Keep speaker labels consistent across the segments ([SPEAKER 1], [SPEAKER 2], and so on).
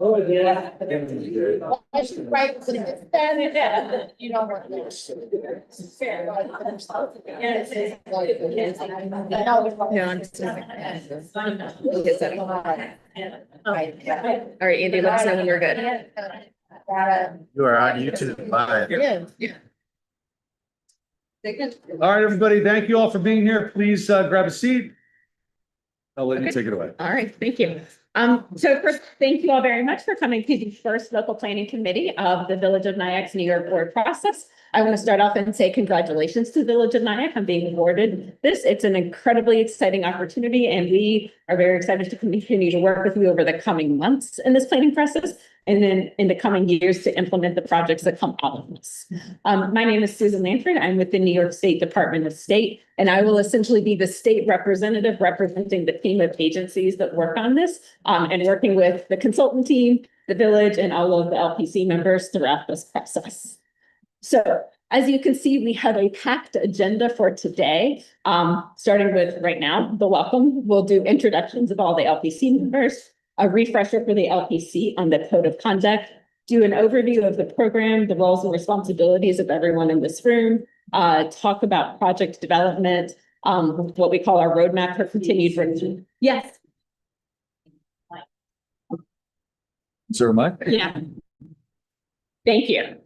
[SPEAKER 1] Oh, yeah.
[SPEAKER 2] Right, so it's standing there, you don't want to. Fair.
[SPEAKER 3] No, I'm just. All right, Andy, let us know when you're good.
[SPEAKER 1] You are on YouTube live.
[SPEAKER 3] Yeah.
[SPEAKER 1] All right, everybody, thank you all for being here. Please grab a seat. I'll let you take it away.
[SPEAKER 3] All right, thank you. So first, thank you all very much for coming to the first local planning committee of the Village of Nyack's New York board process. I want to start off and say congratulations to the Village of Nyack on being awarded this. It's an incredibly exciting opportunity, and we are very excited to continue to work with you over the coming months in this planning process, and then in the coming years to implement the projects that come out of this. My name is Susan Lanford. I'm with the New York State Department of State, and I will essentially be the state representative representing the team of agencies that work on this, and working with the consultant team, the village, and all of the LPC members throughout this process. So as you can see, we have a packed agenda for today, starting with right now, the welcome. We'll do introductions of all the LPC members, a refresher for the LPC on the code of conduct, do an overview of the program, the roles and responsibilities of everyone in this room, talk about project development, what we call our roadmap for continued review. Yes.
[SPEAKER 1] Sir, Mike?
[SPEAKER 3] Yeah. Thank you.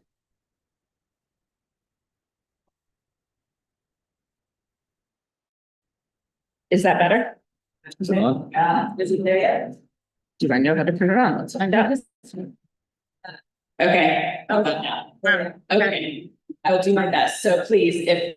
[SPEAKER 3] Is that better?
[SPEAKER 1] Is it on?
[SPEAKER 3] Is it there yet? Do I know how to turn it on? Let's find out. Okay. Okay. I will do my best. So please, if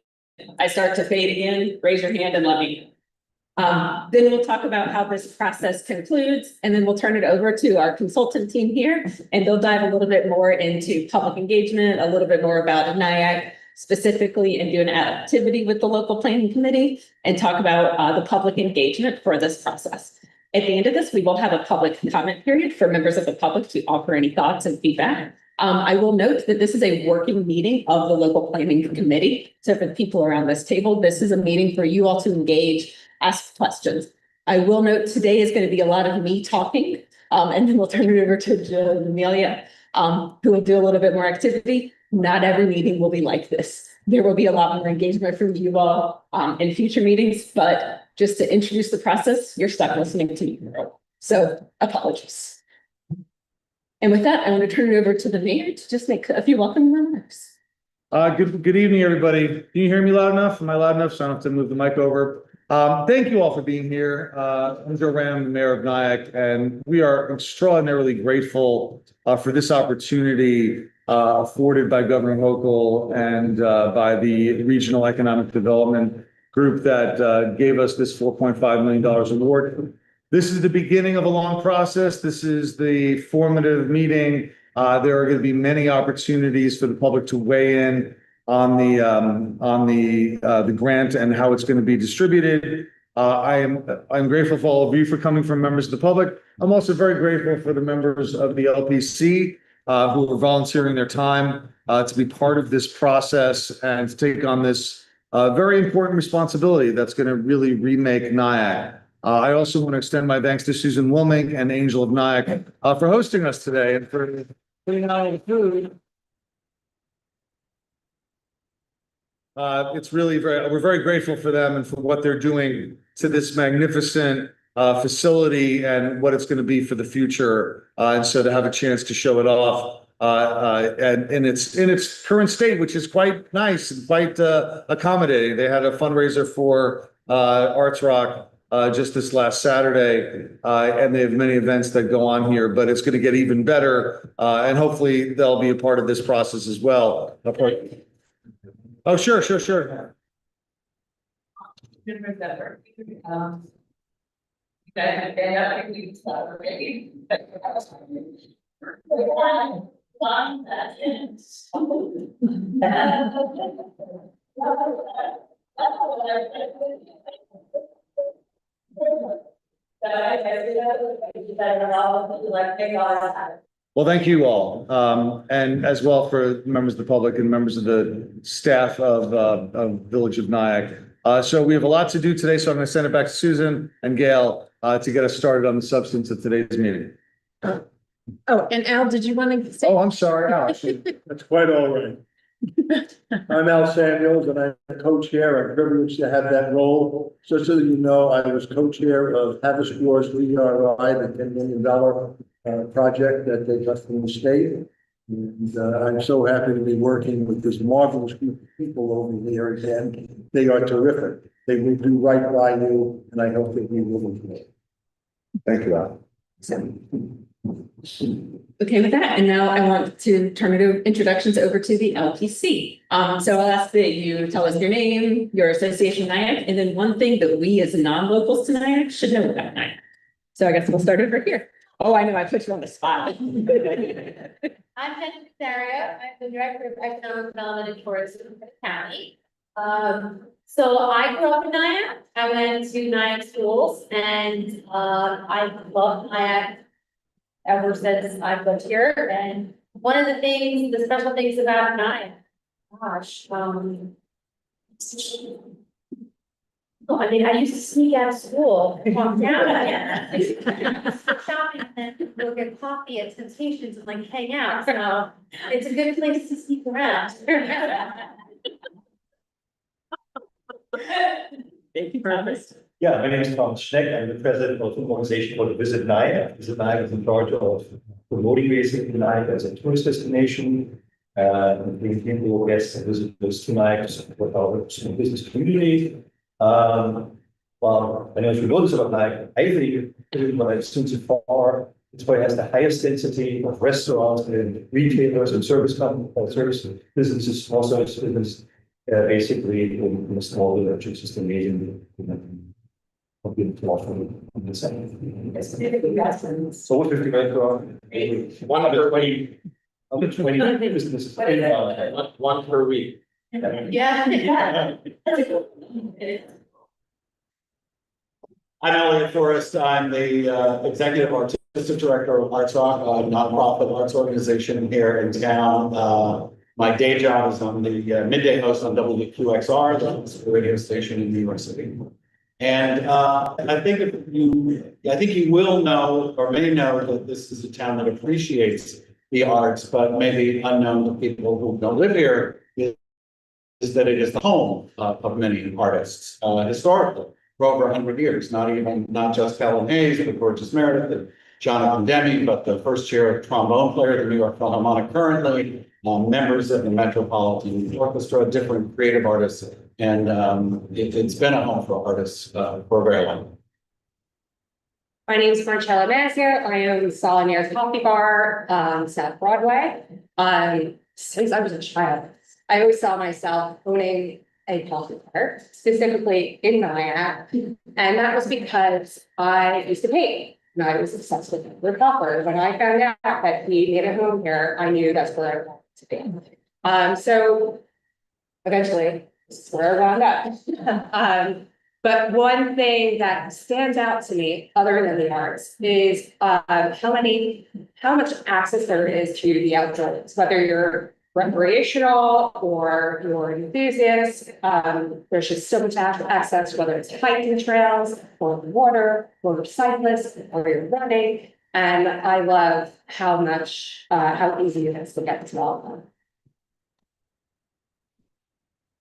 [SPEAKER 3] I start to fade in, raise your hand and let me know. Then we'll talk about how this process concludes, and then we'll turn it over to our consultant team here, and they'll dive a little bit more into public engagement, a little bit more about Nyack specifically, and do an activity with the local planning committee and talk about the public engagement for this process. At the end of this, we will have a public comment period for members of the public to offer any thoughts and feedback. I will note that this is a working meeting of the local planning committee. So for the people around this table, this is a meeting for you all to engage, ask questions. I will note today is going to be a lot of me talking, and then we'll turn it over to Jill and Amelia, who will do a little bit more activity. Not every meeting will be like this. There will be a lot more engagement from you all in future meetings, but just to introduce the process, you're stuck listening to me. So apologies. And with that, I want to turn it over to the mayor to just make a few welcome remarks.
[SPEAKER 1] Good evening, everybody. Can you hear me loud enough? Am I loud enough? So I don't have to move the mic over. Thank you all for being here. I'm Joe Ram, the mayor of Nyack, and we are extraordinarily grateful for this opportunity afforded by Governor Hochul and by the Regional Economic Development Group that gave us this $4.5 million award. This is the beginning of a long process. This is the formative meeting. There are going to be many opportunities for the public to weigh in on the grant and how it's going to be distributed. I'm grateful for all of you for coming from members of the public. I'm also very grateful for the members of the LPC who are volunteering their time to be part of this process and to take on this very important responsibility that's going to really remake Nyack. I also want to extend my thanks to Susan Wilming and Angel of Nyack for hosting us today and for putting out all the food. It's really we're very grateful for them and for what they're doing to this magnificent facility and what it's going to be for the future. And so to have a chance to show it off and in its current state, which is quite nice and quite accommodating. They had a fundraiser for Arts Rock just this last Saturday, and they have many events that go on here, but it's going to get even better, and hopefully they'll be a part of this process as well. Oh, sure. Well, thank you all, and as well for members of the public and members of the staff of Village of Nyack. So we have a lot to do today, so I'm going to send it back to Susan and Gail to get us started on the substance of today's meeting.
[SPEAKER 2] Oh, and Al, did you want to say?
[SPEAKER 1] Oh, I'm sorry, Alex.
[SPEAKER 4] That's quite all right. I'm Al Samuels and I'm the co-chair. I'm privileged to have that role. Just so that you know, I was co-chair of Haversport's RERI, the $10 million project that they got from the state. And I'm so happy to be working with this marvelous group of people over here again. They are terrific. They will do right by you, and I hope that you will as well.
[SPEAKER 1] Thank you, Al.
[SPEAKER 3] Okay with that, and now I want to turn it over, introductions over to the LPC. So I'll ask that you tell us your name, your association Nyack, and then one thing that we as non-locals to Nyack should know about Nyack. So I guess we'll start over here. Oh, I know, I put you on the spot.
[SPEAKER 2] I'm Jen Saria. I'm the Director of Economic Development and Tourism for the county. So I grew up in Nyack. I went to Nyack schools and, I love Nyack ever since I've lived here. And one of the things, the special things about Nyack, gosh, I mean, I used to sneak out of school, and walk down, shopping, and then go get coffee at Temptations and like hang out, so it's a good place to sneak around.
[SPEAKER 3] Thank you, Thomas.
[SPEAKER 5] Yeah, my name is Tom Schneck. I'm the president of an organization called Visit Nyack. Visit Nyack is in charge of promoting basically Nyack as a tourist destination. Bring people, guests, and visitors to Nyack to support our small business community. Well, I know if you know this about Nyack, I think, what I've seen so far, it's where it has the highest density of restaurants and retailers and service businesses, small service business, basically in a small village. It's just amazing. So what 50 restaurants? 120. 120 businesses.
[SPEAKER 6] One per week.
[SPEAKER 2] Yeah.
[SPEAKER 6] I'm Elliot Forrest. I'm the executive artistic director of Arts Rock, a nonprofit arts organization here in town. My day job is I'm the midday host on WQXR, the radio station in New York City. And I think you will know, or may know, that this is a town that appreciates the arts, but maybe unknown to people who don't live here is that it is the home of many artists historically for over 100 years. Not just Helen Hayes, but Gorgeous Meredith and Jonathan Demme, but the first chair trombone player at the New York Philharmonic currently, members of the Metropolitan Orchestra, different creative artists, and it's been a home for artists for a very long time.
[SPEAKER 7] My name is Marcella Mazia. I own Solinaire Coffee Bar on South Broadway. Since I was a child, I always saw myself owning a coffee bar, specifically in Nyack. And that was because I used to paint. And I was obsessed with Edward Hopper. When I found out that he made a home here, I knew that's where I wanted to be. So eventually, this is where I wound up. But one thing that stands out to me, other than the arts, is how much access there is to the outdoors, whether you're recreational or you're an enthusiast. There's just so much access, whether it's hiking trails or water or cyclists or you're running. And I love how easy it is to get to all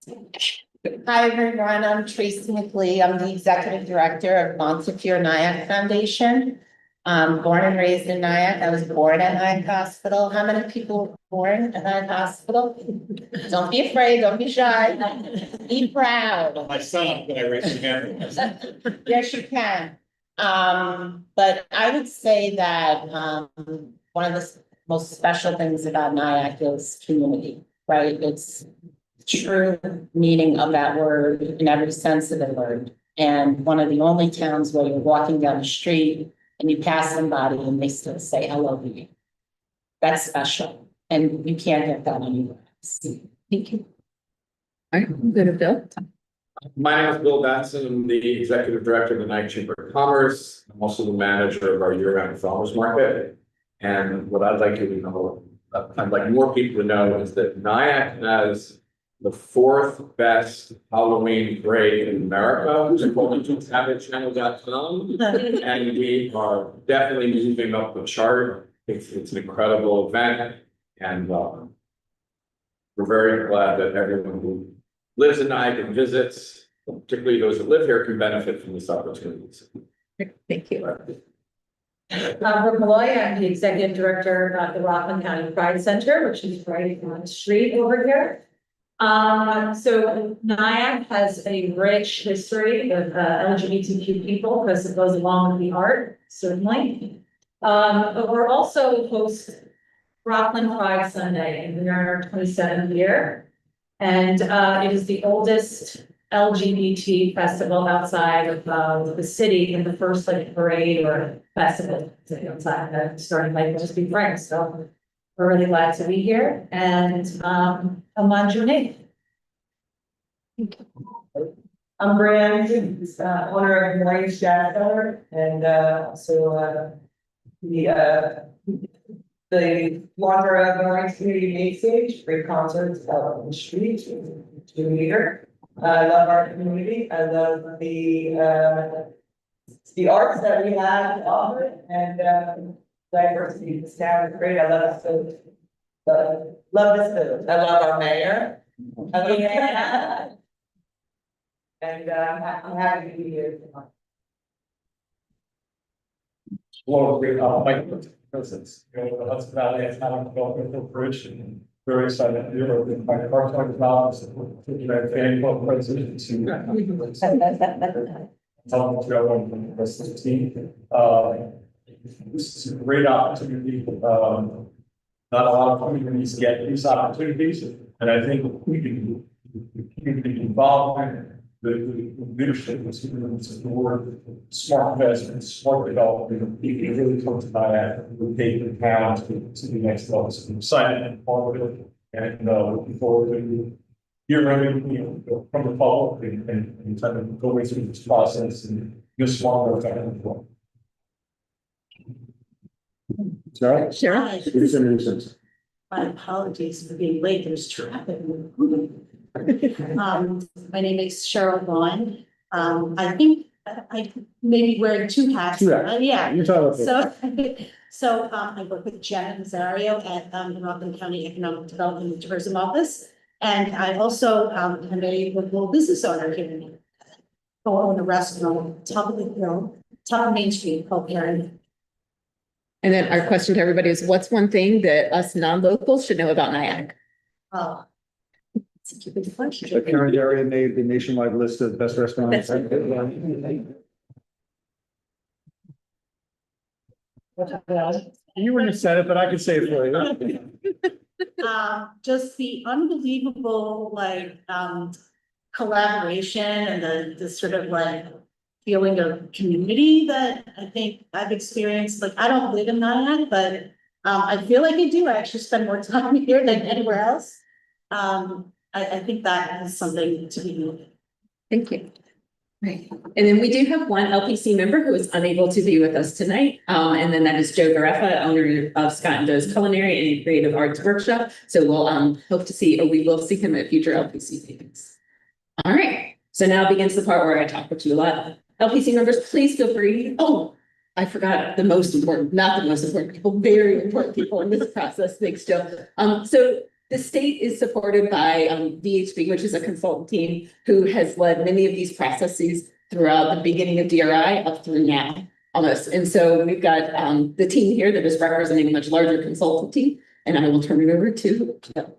[SPEAKER 7] of them.
[SPEAKER 2] Hi, everyone. I'm Tracy McLean. I'm the Executive Director of Montefiore Nyack Foundation. Born and raised in Nyack. I was born at Nyack Hospital. How many people were born at Nyack Hospital? Don't be afraid. Don't be shy. Be proud.
[SPEAKER 6] My son, when I raised his hand.
[SPEAKER 2] Yes, you can. But I would say that one of the most special things about Nyack is community, right? It's true meaning of that word in every sense of the word. And one of the only towns where you're walking down the street and you pass somebody and they still say hello to you. That's special. And you can't get that anywhere else.
[SPEAKER 3] Thank you. All right, go to Bill.
[SPEAKER 8] My name is Bill Benson. I'm the executive director of the Nyack Chamber of Commerce. I'm also the manager of our year-round farmers market. And what I'd like you to know, I'd like more people to know, is that Nyack has the fourth best Halloween parade in America, according to SavageChannel.com. And we are definitely moving up the chart. It's an incredible event, and we're very glad that everyone who lives in Nyack and visits, particularly those that live here, can benefit from this opportunity.
[SPEAKER 3] Thank you.
[SPEAKER 9] Brooke Malloy, I'm the executive director of the Rockland County Pride Center, which is right on the street over here. So Nyack has a rich history of LGBTQ people because it goes along with the art, certainly. But we're also host Rockland Pride Sunday, and we're in our 27th year. And it is the oldest LGBT festival outside of the city, in the first like parade or festival outside starting like Just Be Friends. So we're really glad to be here, and I'm on June. I'm Brian, owner of Morning Shadow, and also the launcher of Morning Community Main Stage, great concerts out on the street, 2 meter. I love our community. I love the arts that we have to offer, and diversity. This town is great. I love this food. Love this food. I love our mayor. And I'm happy to be here.
[SPEAKER 5] Well, great, Mike, presence, the Hudson Valley Economic Development Corporation, very excited to hear about my part-time jobs, fan club president to. Tell them to go on the rest of the team. This is a great opportunity. Not a lot of communities get these opportunities, and I think we can be involved in the leadership is the word smart investment, smart development. You can really come to Nyack and take the town to the next level. So I'm excited and part of it, and looking forward to hearing from the public and kind of going through this process and just smarter effective.
[SPEAKER 4] Sarah?
[SPEAKER 3] Sure.
[SPEAKER 4] Please introduce us.
[SPEAKER 10] My apologies for being late, there's traffic. My name is Cheryl Vaughn. I think I may be wearing two hats.
[SPEAKER 4] Yeah.
[SPEAKER 10] Yeah,
[SPEAKER 4] You're talking about.
[SPEAKER 10] so I work with Janet Nazario at the Rockland County Economic Development and Tourism Office. And I also am a local business owner here. I own a restaurant, top of Main Street called Karen.
[SPEAKER 3] And then our question to everybody is, what's one thing that us non-locals should know about Nyack?
[SPEAKER 10] Oh. That's a good question.
[SPEAKER 1] The current area made the nationwide list of best restaurants. You wouldn't have said it, but I could say it for you.
[SPEAKER 10] Just the unbelievable, collaboration and the sort of feeling of community that I think I've experienced. Like, I don't live in Nyack, but I feel like I do. I actually spend more time here than anywhere else. I think that is something to be noted.
[SPEAKER 3] Thank you. Right. And then we do have one LPC member who is unable to be with us tonight. And then that is Joe Gareffa, owner of Scott and Joe's Culinary and Creative Arts Workshop. So we'll hope to see, or we will see him at future LPC meetings. All right. So now begins the part where I talk with you a lot. LPC members, please feel free. Oh, I forgot the most important, not the most important people, very important people in this process. Thanks, Joe. So the state is supported by VHB, which is a consultant team who has led many of these processes throughout the beginning of DRI up through now almost. And so we've got the team here that is representing a much larger consultant team, and I will turn it over to Joe.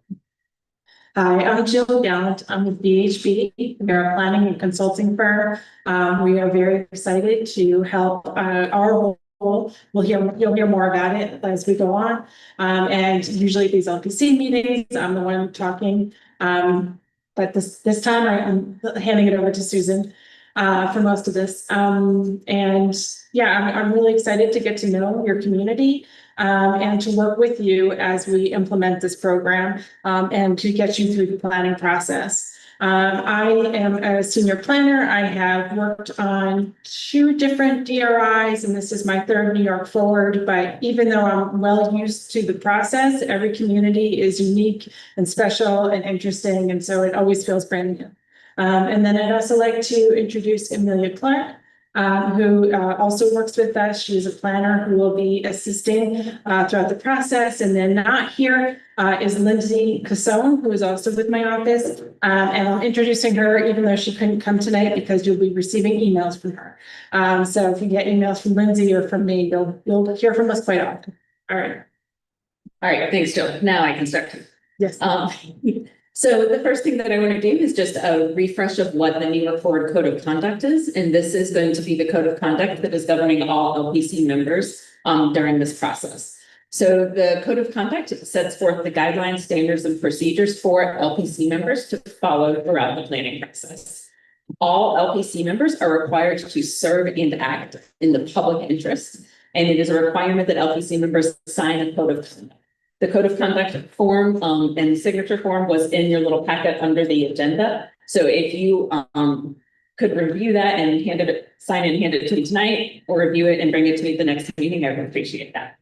[SPEAKER 9] Hi, I'm Jill Gallant. I'm with VHB. We're a planning and consulting firm. We are very excited to help our role. You'll hear more about it as we go on. And usually these LPC meetings, I'm the one talking. But this time I'm handing it over to Susan for most of this. And yeah, I'm really excited to get to know your community and to work with you as we implement this program and to get you through the planning process. I am a senior planner. I have worked on 2 different DRIs, and this is my 3rd New York Forward. But even though I'm well used to the process, every community is unique and special and interesting, and so it always feels brand new. And then I'd also like to introduce Amelia Clark, who also works with us. She is a planner who will be assisting throughout the process. And then not here is Lindsay Casone, who is also with my office. And I'm introducing her, even though she couldn't come tonight, because you'll be receiving emails from her. So if you get emails from Lindsay or from me, you'll hear from us quite often. All right.
[SPEAKER 3] All right, thanks, Jill. Now I can start.
[SPEAKER 9] Yes.
[SPEAKER 3] So the first thing that I want to do is just a refresh of what the New York Forward Code of Conduct is. And this is going to be the code of conduct that is governing all LPC members during this process. So the code of conduct sets forth the guidelines, standards, and procedures for LPC members to follow throughout the planning process. All LPC members are required to serve and act in the public interest, and it is a requirement that LPC members sign a code of conduct. The code of conduct form and signature form was in your little packet under the agenda. So if you could review that and sign it and hand it to me tonight, or review it and bring it to me at the next meeting, I would appreciate that.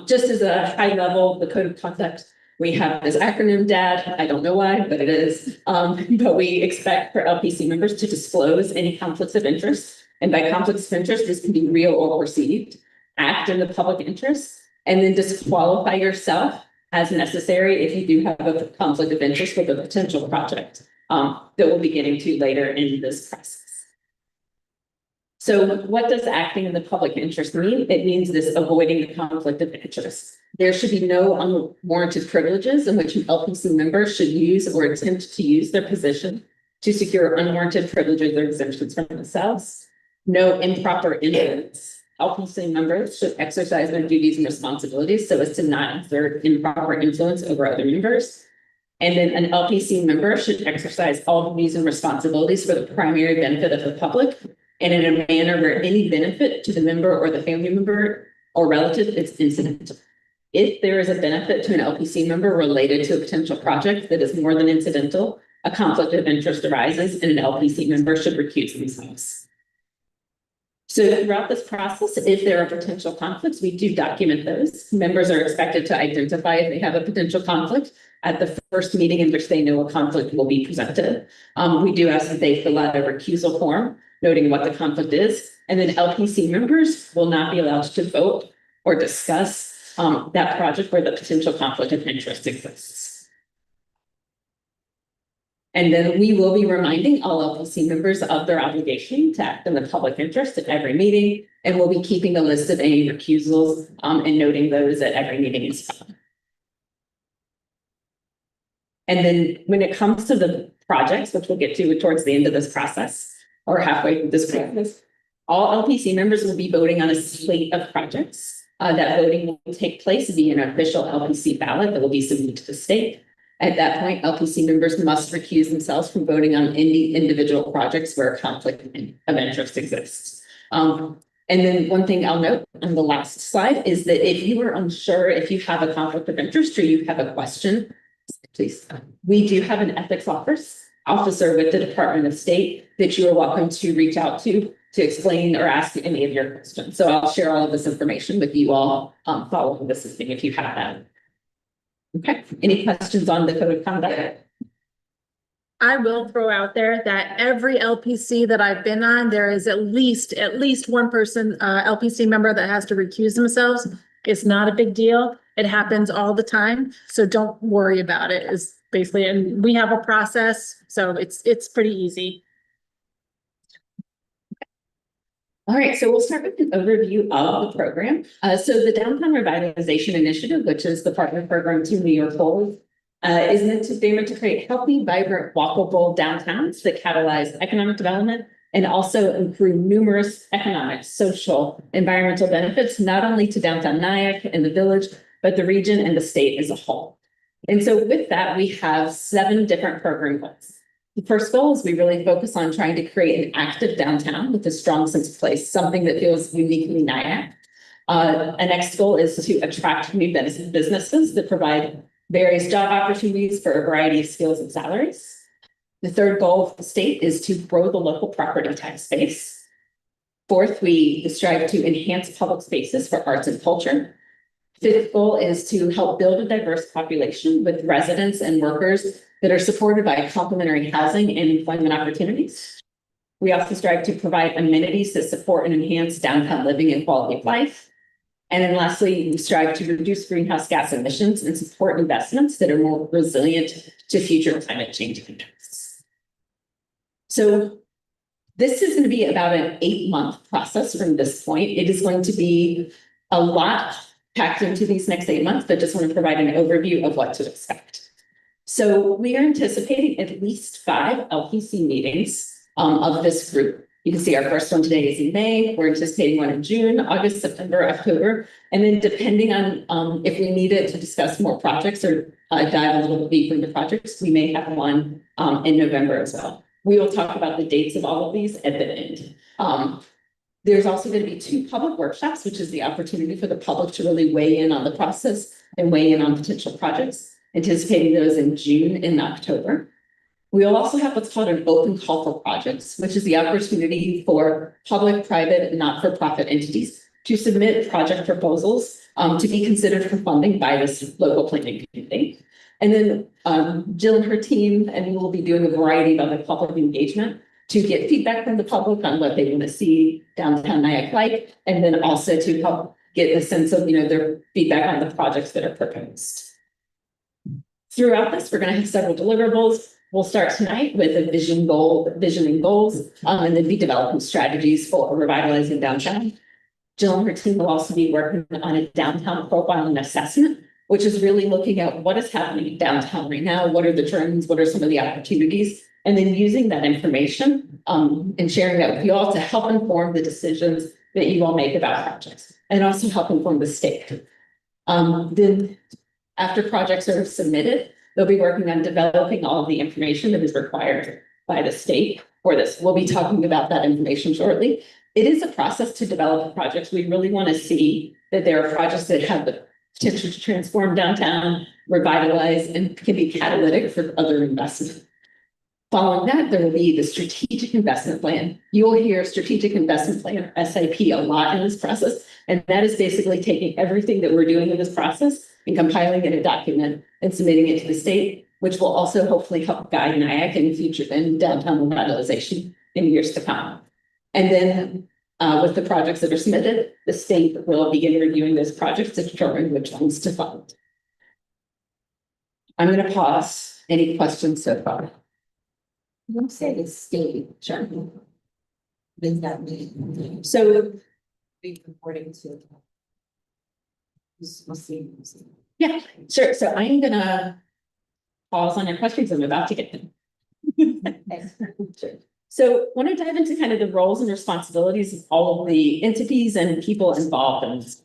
[SPEAKER 3] Just as a high level, the code of conduct, we have this acronym DAD. I don't know why, but it is. But we expect for LPC members to disclose any conflicts of interest. And by conflicts of interest, this can be real or perceived, act in the public interest, and then disqualify yourself as necessary if you do have a conflict of interest with a potential project that we'll be getting to later in this process. So what does acting in the public interest mean? It means this avoiding the conflict of interest. There should be no unwarranted privileges in which an LPC member should use or attempt to use their position to secure unwarranted privileges or exemptions from themselves. No improper influence. LPC members should exercise their duties and responsibilities so as to not exert improper influence over other members. And then an LPC member should exercise all duties and responsibilities for the primary benefit of the public and in a manner where any benefit to the member or the family member or relative is incidental. If there is a benefit to an LPC member related to a potential project that is more than incidental, a conflict of interest arises and an LPC member should recuse themselves. So throughout this process, if there are potential conflicts, we do document those. Members are expected to identify if they have a potential conflict at the first meeting in which they know a conflict will be presented. We do ask that they fill out a recusal form noting what the conflict is, and then LPC members will not be allowed to vote or discuss that project where the potential conflict of interest exists. And then we will be reminding all LPC members of their obligation to act in the public interest at every meeting, and we'll be keeping a list of any recusals and noting those at every meeting as well. And then when it comes to the projects, which we'll get to towards the end of this process, or halfway through this process, all LPC members will be voting on a slate of projects. That voting will take place via an official LPC ballot that will be submitted to the state. At that point, LPC members must recuse themselves from voting on any individual projects where a conflict of interest exists. And then one thing I'll note on the last slide is that if you are unsure if you have a conflict of interest or you have a question, please, we do have an ethics officer with the Department of State that you are welcome to reach out to explain or ask any of your questions. So I'll share all of this information with you all following this meeting if you have that. Okay, any questions on the code of conduct?
[SPEAKER 10] I will throw out there that every LPC that I've been on, there is at least one person, LPC member that has to recuse themselves. It's not a big deal. It happens all the time. So don't worry about it, is basically, and we have a process, so it's pretty easy.
[SPEAKER 3] All right, so we'll start with an overview of the program. So the Downtown Revitalization Initiative, which is the partner program to New York Forward, is meant to create healthy, vibrant, walkable downtowns that catalyze economic development and also improve numerous economic, social, environmental benefits, not only to downtown Nyack and the village, but the region and the state as a whole. And so with that, we have 7 different program goals. The first goal is we really focus on trying to create an active downtown with a strong sense of place, something that feels uniquely Nyack. A next goal is to attract new businesses that provide various job opportunities for a variety of skills and salaries. The third goal of the state is to grow the local property tax base. Fourth, we strive to enhance public spaces for arts and culture. Fifth goal is to help build a diverse population with residents and workers that are supported by complementary housing and employment opportunities. We also strive to provide amenities that support and enhance downtown living and quality of life. And then lastly, we strive to reduce greenhouse gas emissions and support investments that are more resilient to future climate change impacts. So this is going to be about an 8-month process from this point. It is going to be a lot packed into these next 8 months, but just want to provide an overview of what to expect. So we are anticipating at least 5 LPC meetings of this group. You can see our first one today is in May. We're anticipating one in June, August, September, October. And then depending on if we need it to discuss more projects or dive a little deeper into projects, we may have one in November as well. We will talk about the dates of all of these at the end. There's also going to be 2 public workshops, which is the opportunity for the public to really weigh in on the process and weigh in on potential projects, anticipating those in June and October. We will also have what's called an open call for projects, which is the opportunity for public, private, and not-for-profit entities to submit project proposals to be considered for funding by this local planning community. And then Jill and her team, and we will be doing a variety of other public engagement to get feedback from the public on what they want to see downtown Nyack like, and then also to help get a sense of, their feedback on the projects that are proposed. Throughout this, we're going to have several deliverables. We'll start tonight with a vision and goals, and then be developing strategies for revitalizing downtown. Jill and her team will also be working on a downtown profiling assessment, which is really looking at what is happening in downtown right now, what are the trends, what are some of the opportunities, and then using that information and sharing that with you all to help inform the decisions that you all make about projects, and also help inform the state. Then after projects are submitted, they'll be working on developing all of the information that is required by the state for this. We'll be talking about that information shortly. It is a process to develop projects. We really want to see that there are projects that have the potential to transform downtown, revitalize, and can be catalytic for other investment. Following that, there will be the strategic investment plan. You will hear strategic investment plan, SIP, a lot in this process. And that is basically taking everything that we're doing in this process and compiling it in a document and submitting it to the state, which will also hopefully help guide Nyack in the future and downtown revitalization in years to come. And then with the projects that are submitted, the state will begin reviewing those projects to determine which ones to fund. I'm going to pause. Any questions so far?
[SPEAKER 2] You say the state, sure. What does that mean?
[SPEAKER 3] So
[SPEAKER 2] Be reporting to. We'll see.
[SPEAKER 3] yeah, sure. So I'm gonna pause on your questions. I'm about to get them. Sure. So want to dive into kind of the roles and responsibilities of all of the entities and people involved in this.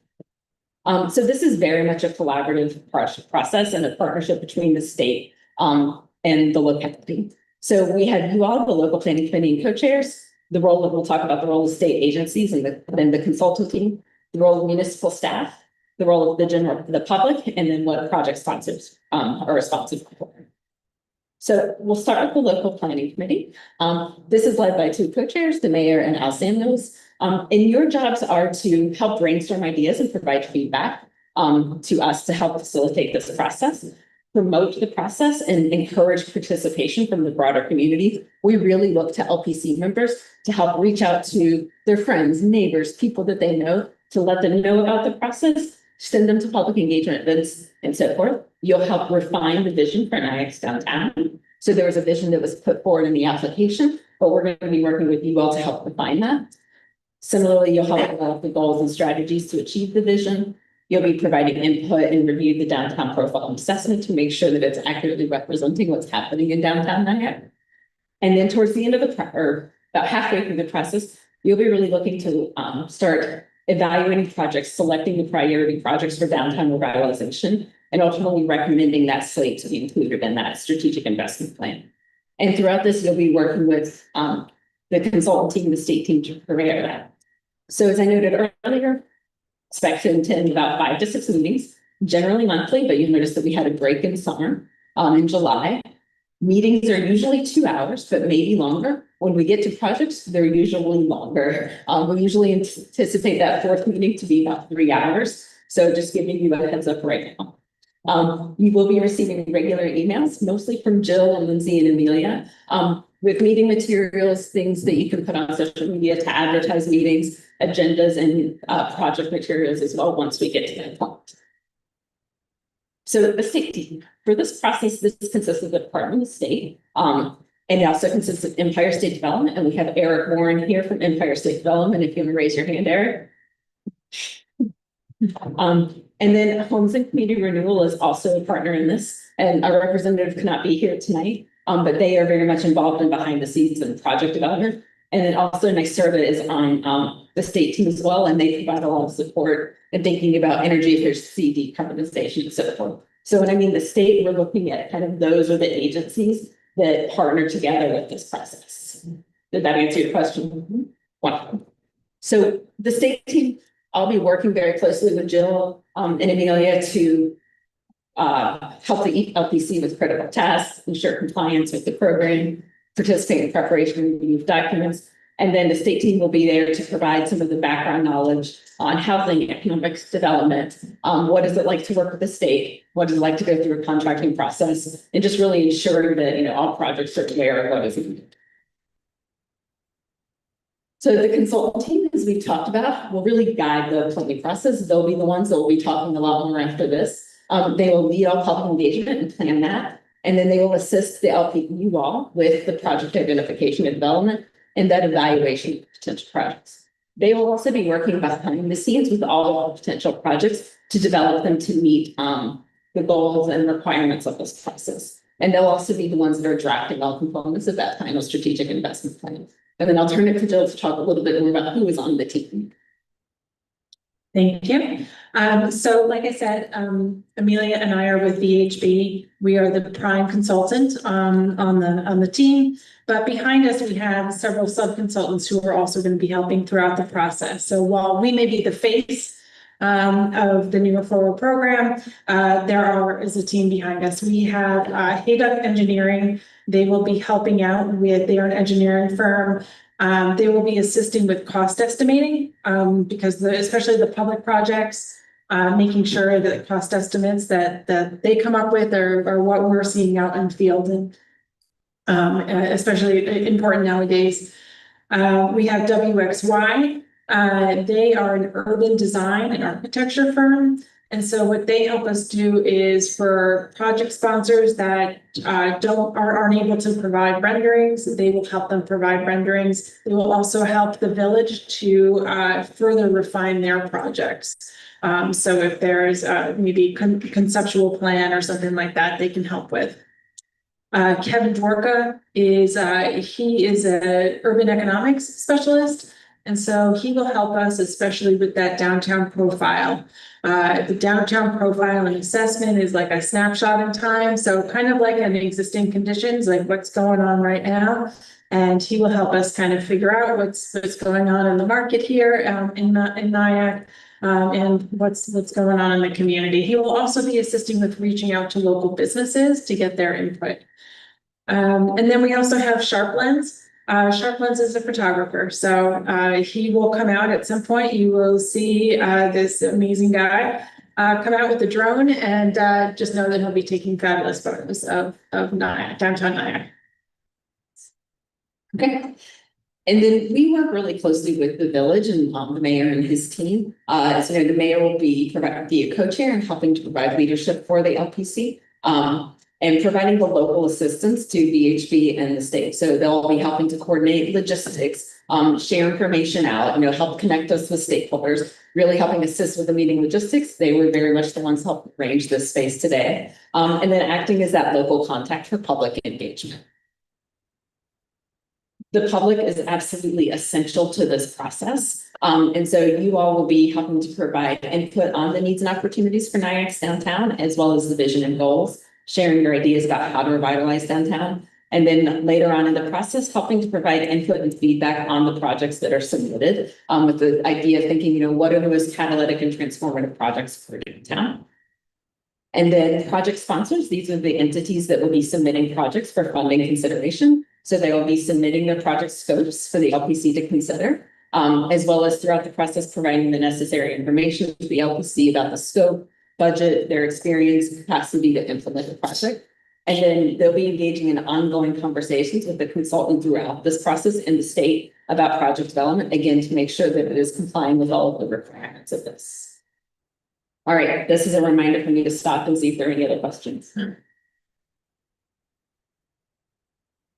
[SPEAKER 3] So this is very much a collaborative process and a partnership between the state and the locality. So we have you all, the local planning committee and co-chairs, the role that we'll talk about the role of state agencies and then the consultant team, the role of municipal staff, the role of the public, and then what project sponsors are responsible for. So we'll start with the local planning committee. This is led by 2 co-chairs, the mayor and Al Samuels. And your jobs are to help brainstorm ideas and provide feedback to us to help facilitate this process, promote the process, and encourage participation from the broader community. We really look to LPC members to help reach out to their friends, neighbors, people that they know, to let them know about the process, send them to public engagement events, and so forth. You'll help refine the vision for Nyack's downtown. So there was a vision that was put forward in the application, but we're going to be working with you all to help refine that. Similarly, you'll help develop the goals and strategies to achieve the vision. You'll be providing input and review the downtown profile assessment to make sure that it's accurately representing what's happening in downtown Nyack. And then towards the end of or about halfway through the process, you'll be really looking to start evaluating projects, selecting the priority projects for downtown revitalization, and ultimately recommending that slate to be included in that strategic investment plan. And throughout this, you'll be working with the consultant team, the state team to prepare that. So as I noted earlier, expect to attend about 5 to 6 meetings, generally monthly, but you notice that we had a break in summer in July. Meetings are usually 2 hours, but maybe longer. When we get to projects, they're usually longer. We usually anticipate that fourth meeting to be about 3 hours. So just giving you a heads up right now. You will be receiving regular emails, mostly from Jill and Lindsay and Amelia, with meeting materials, things that you can put on social media to advertise meetings, agendas, and project materials as well, once we get to that point. So the state team, for this process, this consists of the Department of State, and it also consists of Empire State Development, and we have Eric Warren here from Empire State Development, if you want to raise your hand, Eric. And then Homes and Community Renewal is also a partner in this, and our representative could not be here tonight, but they are very much involved in behind the scenes and project development. And then also NYSERDA is on the state team as well, and they provide a lot of support in thinking about energy efficiency, decarbonization, and so forth. So when I mean the state, we're looking at kind of those are the agencies that partner together with this process. Did that answer your question? Wonderful. So the state team, I'll be working very closely with Jill and Amelia to help the LPC with critical tasks, ensure compliance with the program, participate in preparation and review of documents. And then the state team will be there to provide some of the background knowledge on housing, economic development. What is it like to work with the state? What is it like to go through a contracting process? And just really ensuring that, all projects are aware of what is needed. So the consultant team, as we've talked about, will really guide the planning process. They'll be the ones that will be talking a lot more after this. They will lead all public engagement and plan that. And then they will assist the LPU all with the project identification and development and that evaluation of potential projects. They will also be working behind the scenes with all of the potential projects to develop them to meet the goals and requirements of this process. And they'll also be the ones that are drafting all components of that final strategic investment plan. And then I'll turn it to Jill to talk a little bit more about who is on the team.
[SPEAKER 9] Thank you. So like I said, Amelia and I are with VHB. We are the prime consultant on the team, but behind us, we have several sub-consultants who are also going to be helping throughout the process. So while we may be the face of the New York Forward program, there is a team behind us. We have Hayduck Engineering. They will be helping out with, they are an engineering firm. They will be assisting with cost estimating because especially the public projects, making sure that cost estimates that they come up with are what we're seeing out in the field, and especially important nowadays. We have WXY. They are an urban design and architecture firm. And so what they help us do is for project sponsors that aren't able to provide renderings, they will help them provide renderings. They will also help the village to further refine their projects. So if there's maybe conceptual plan or something like that, they can help with. Kevin Dworka he is an urban economics specialist. And so he will help us, especially with that downtown profile. The downtown profile and assessment is like a snapshot in time. So kind of like an existing conditions, like what's going on right now. And he will help us kind of figure out what's going on in the market here in Nyack and what's going on in the community. He will also be assisting with reaching out to local businesses to get their input. And then we also have Sharplens. Sharplens is a photographer, so he will come out at some point. You will see this amazing guy come out with a drone, and just know that he'll be taking fabulous photos of Nyack, downtown Nyack.
[SPEAKER 3] Okay. And then we work really closely with the village and the mayor and his team. So the mayor will be a co-chair and helping to provide leadership for the LPC. And providing the local assistance to VHB and the state. So they'll be helping to coordinate logistics, share information out, help connect us with stakeholders, really helping assist with the meeting logistics. They were very much the ones helping arrange this space today. And then acting as that local contact for public engagement. The public is absolutely essential to this process. And so you all will be helping to provide input on the needs and opportunities for Nyack's downtown, as well as the vision and goals. Sharing your ideas about how to revitalize downtown. And then later on in the process, helping to provide input and feedback on the projects that are submitted with the idea of thinking, what are the most catalytic and transformative projects for downtown. And then project sponsors, these are the entities that will be submitting projects for funding consideration. So they will be submitting their project scopes for the LPC to consider, as well as throughout the process, providing the necessary information to the LPC about the scope, budget, their experience, capacity to implement the project. And then they'll be engaging in ongoing conversations with the consultant throughout this process in the state about project development, again, to make sure that it is complying with all of the requirements of this. All right, this is a reminder for me to stop and see if there are any other questions.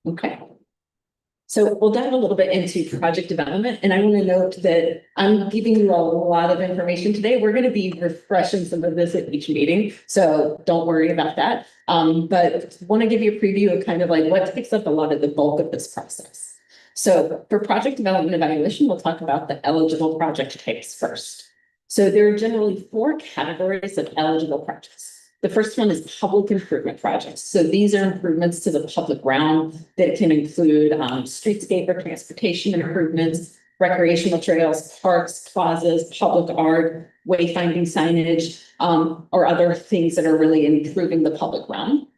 [SPEAKER 3] Okay. So we'll dive a little bit into project development, and I want to note that I'm giving you a lot of information today. We're going to be refreshing some of this at each meeting, so don't worry about that. But want to give you a preview of kind of like what takes up a lot of the bulk of this process. So for project development evaluation, we'll talk about the eligible project types first. So there are generally 4 categories of eligible projects. The first one is public improvement projects. So these are improvements to the public realm that can include streetscape or transportation improvements, recreational trails, parks, plazas, public art, wayfinding signage, or other things that are really improving the public realm.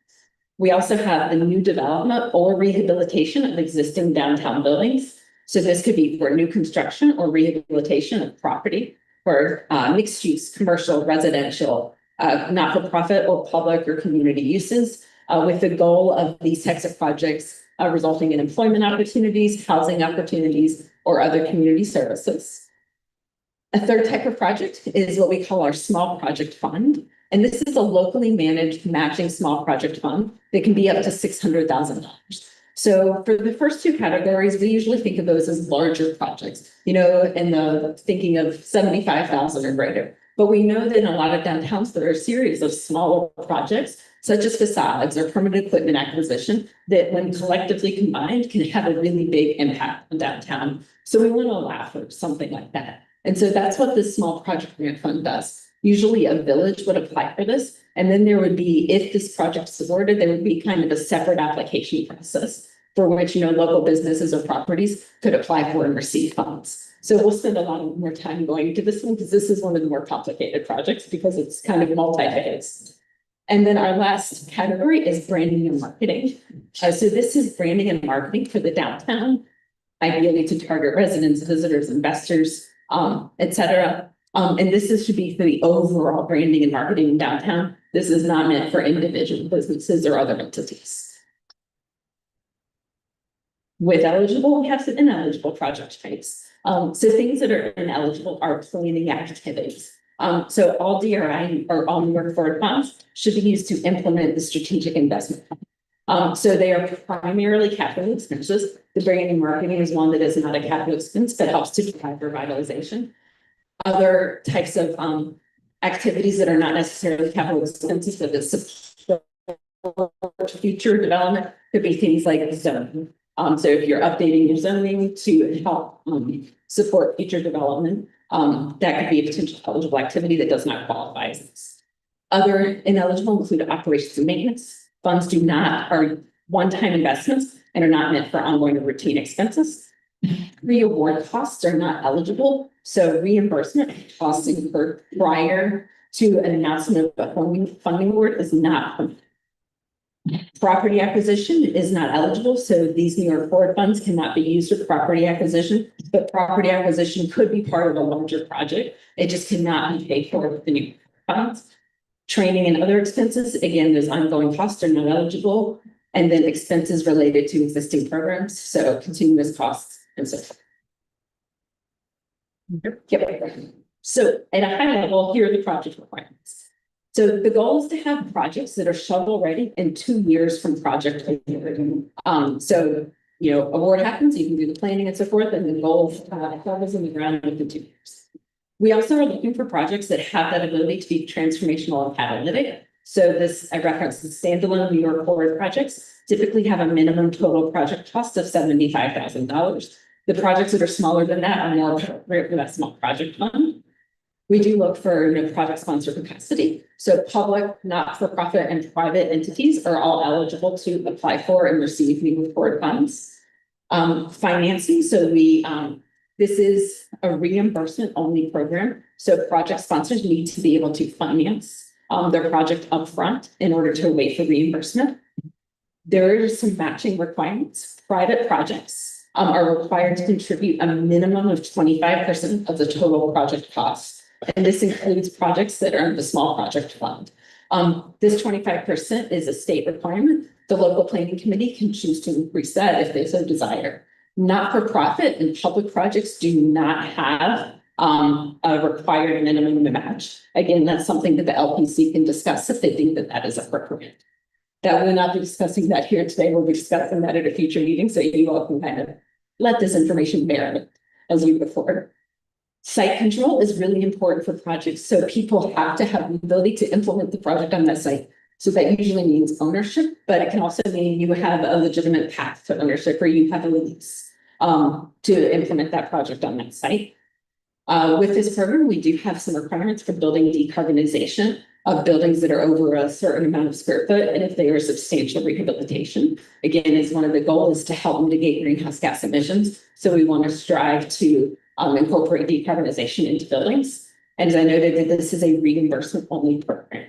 [SPEAKER 3] We also have the new development or rehabilitation of existing downtown buildings. So this could be for new construction or rehabilitation of property for mixed use, commercial, residential, not-for-profit or public or community uses, with the goal of these types of projects resulting in employment opportunities, housing opportunities, or other community services. A third type of project is what we call our small project fund. And this is a locally managed matching small project fund that can be up to $600,000. So for the first 2 categories, we usually think of those as larger projects, in the thinking of 75,000 or greater. But we know that in a lot of downtowns, there are a series of smaller projects, such as facades or permanent equipment acquisition, that when collectively combined can have a really big impact on downtown. So we want to allow for something like that. And so that's what this small project grant fund does. Usually a village would apply for this. And then there would be, if this project is awarded, there would be kind of a separate application process for which, local businesses or properties could apply for and receive funds. So we'll spend a lot more time going into this one because this is one of the more complicated projects because it's kind of multi-phase. And then our last category is branding and marketing. So this is branding and marketing for the downtown, ideally to target residents, visitors, investors, et cetera. And this should be for the overall branding and marketing in downtown. This is not meant for individual businesses or other entities. With eligible, we have some ineligible project types. So things that are ineligible are planning activities. So all DRI or all New York Forward funds should be used to implement the strategic investment plan. So they are primarily capital expenses. The branding and marketing is one that is not a capital expense, but helps to drive revitalization. Other types of activities that are not necessarily capital expenses, but that support future development could be things like zoning. So if you're updating your zoning to help support future development, that could be a potential eligible activity that does not qualify as this. Other ineligible include operations and maintenance. Funds are one-time investments and are not meant for ongoing or routine expenses. Re-award costs are not eligible. So reimbursement costs incurred prior to an announcement of a funding award is not permitted. Property acquisition is not eligible, so these New York Forward funds cannot be used for property acquisition, but property acquisition could be part of a larger project. It just cannot be paid for with the New York funds. Training and other expenses, again, those ongoing costs are not eligible, and then expenses related to existing programs, so continuous costs and so forth. Yep. So at a high level, here are the project requirements. So the goal is to have projects that are shovel ready in 2 years from project award. So, award happens, you can do the planning and so forth, and the goal is to have shovels in the ground within 2 years. We also are looking for projects that have that ability to be transformational and catalytic. So I referenced the standalone New York Forward projects typically have a minimum total project cost of $75,000. The projects that are smaller than that are more appropriate for that small project fund. We do look for project sponsor capacity. So public, not-for-profit, and private entities are all eligible to apply for and receive New York Forward funds. Financing. So this is a reimbursement only program. So project sponsors need to be able to finance their project upfront in order to wait for reimbursement. There are some matching requirements. Private projects are required to contribute a minimum of 25% of the total project cost. And this includes projects that are in the small project fund. This 25% is a state requirement. The local planning committee can choose to increase that if they so desire. Not-for-profit and public projects do not have a required minimum match. Again, that's something that the LPC can discuss if they think that that is appropriate. That we'll not be discussing that here today. We'll be discussing that at a future meeting, so you all can kind of let this information marinate as we go forward. Site control is really important for projects, so people have to have the ability to implement the project on that site. So that usually means ownership, but it can also mean you have a legitimate path to ownership or you have a lease to implement that project on that site. With this program, we do have some requirements for building decarbonization of buildings that are over a certain amount of square foot, and if they are substantial rehabilitation. Again, is one of the goals to help mitigate greenhouse gas emissions. So we want to strive to incorporate decarbonization into buildings. And as I noted, that this is a reimbursement only program.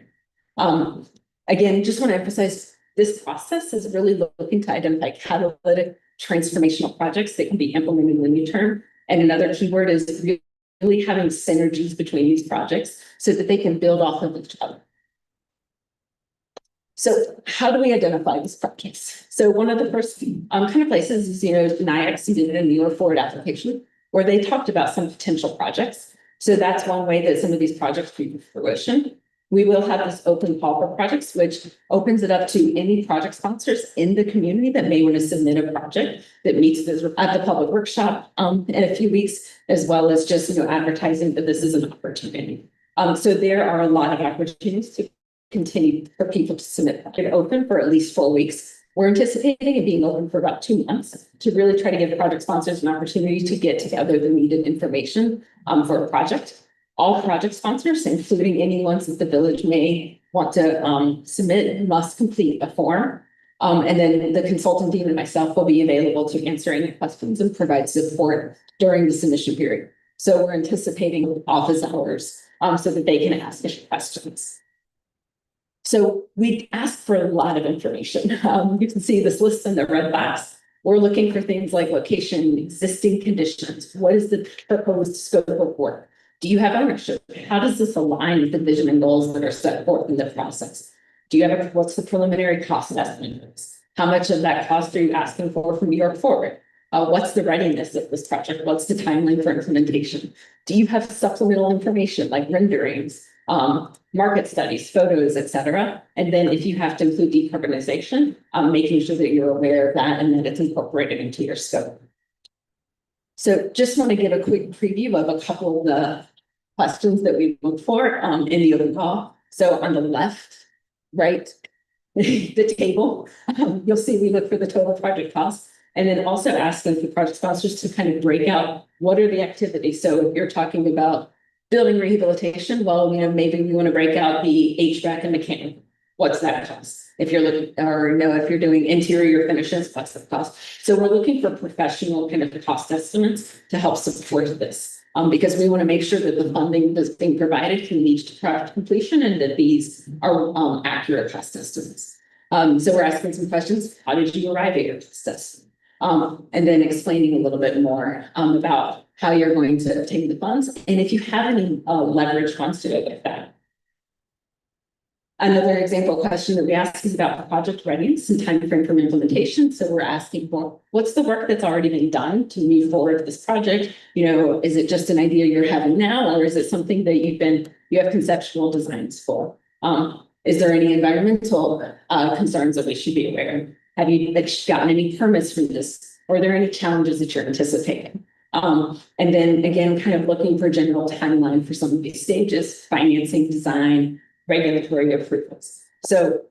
[SPEAKER 3] Again, just want to emphasize this process is really looking to identify catalytic transformational projects that can be implemented in the new term. And another keyword is really having synergies between these projects so that they can build off of each other. So how do we identify these projects? So one of the first kind of places is, NIAC submitted a Mueller Ford application where they talked about some potential projects. So that's one way that some of these projects come to fruition. We will have this open call for projects, which opens it up to any project sponsors in the community that may want to submit a project that meets this at the public workshop in a few weeks, as well as just advertising that this is an opportunity. So there are a lot of opportunities to continue for people to submit. It open for at least 4 weeks. We're anticipating it being open for about 2 months to really try to give project sponsors an opportunity to get together the needed information for a project. All project sponsors, including any ones that the village may want to submit, must complete a form. And then the consultant team and myself will be available to answer any questions and provide support during the submission period. So we're anticipating office hours so that they can ask us questions. So we ask for a lot of information. You can see this list in the red box. We're looking for things like location, existing conditions. What is the proposed scope of work? Do you have ownership? How does this align with the vision and goals that are set forth in the process? Do you have what's the preliminary cost estimate? How much of that cost are you asking for from New York Forward? What's the readiness of this project? What's the timeline for implementation? Do you have supplemental information like renderings, market studies, photos, etc.? And then if you have to include decarbonization, making sure that you're aware of that and that it's incorporated into your scope. So just want to give a quick preview of a couple of the questions that we look for in the open call. So on the left, right, the table, you'll see we look for the total project cost, and then also asking for project sponsors to kind of break out what are the activities. So if you're talking about building rehabilitation, well, maybe we want to break out the HVAC and mechanical. What's that cost? If you're looking, or if you're doing interior finishes, what's the cost? So we're looking for professional kind of cost estimates to help support this. Because we want to make sure that the funding that's being provided can lead to project completion and that these are accurate cost estimates. So we're asking some questions. How did you arrive at your cost estimate? And then explaining a little bit more about how you're going to obtain the funds and if you have any leverage funds to go get that. Another example question that we ask is about the project readiness and time frame for implementation. So we're asking for what's the work that's already been done to move forward with this project? Is it just an idea you're having now, or is it something that you have conceptual designs for? Is there any environmental concerns that we should be aware of? Have you gotten any permits from this? Or are there any challenges that you're anticipating? And then again, kind of looking for general timeline for some of these stages, financing, design, regulatory approvals. So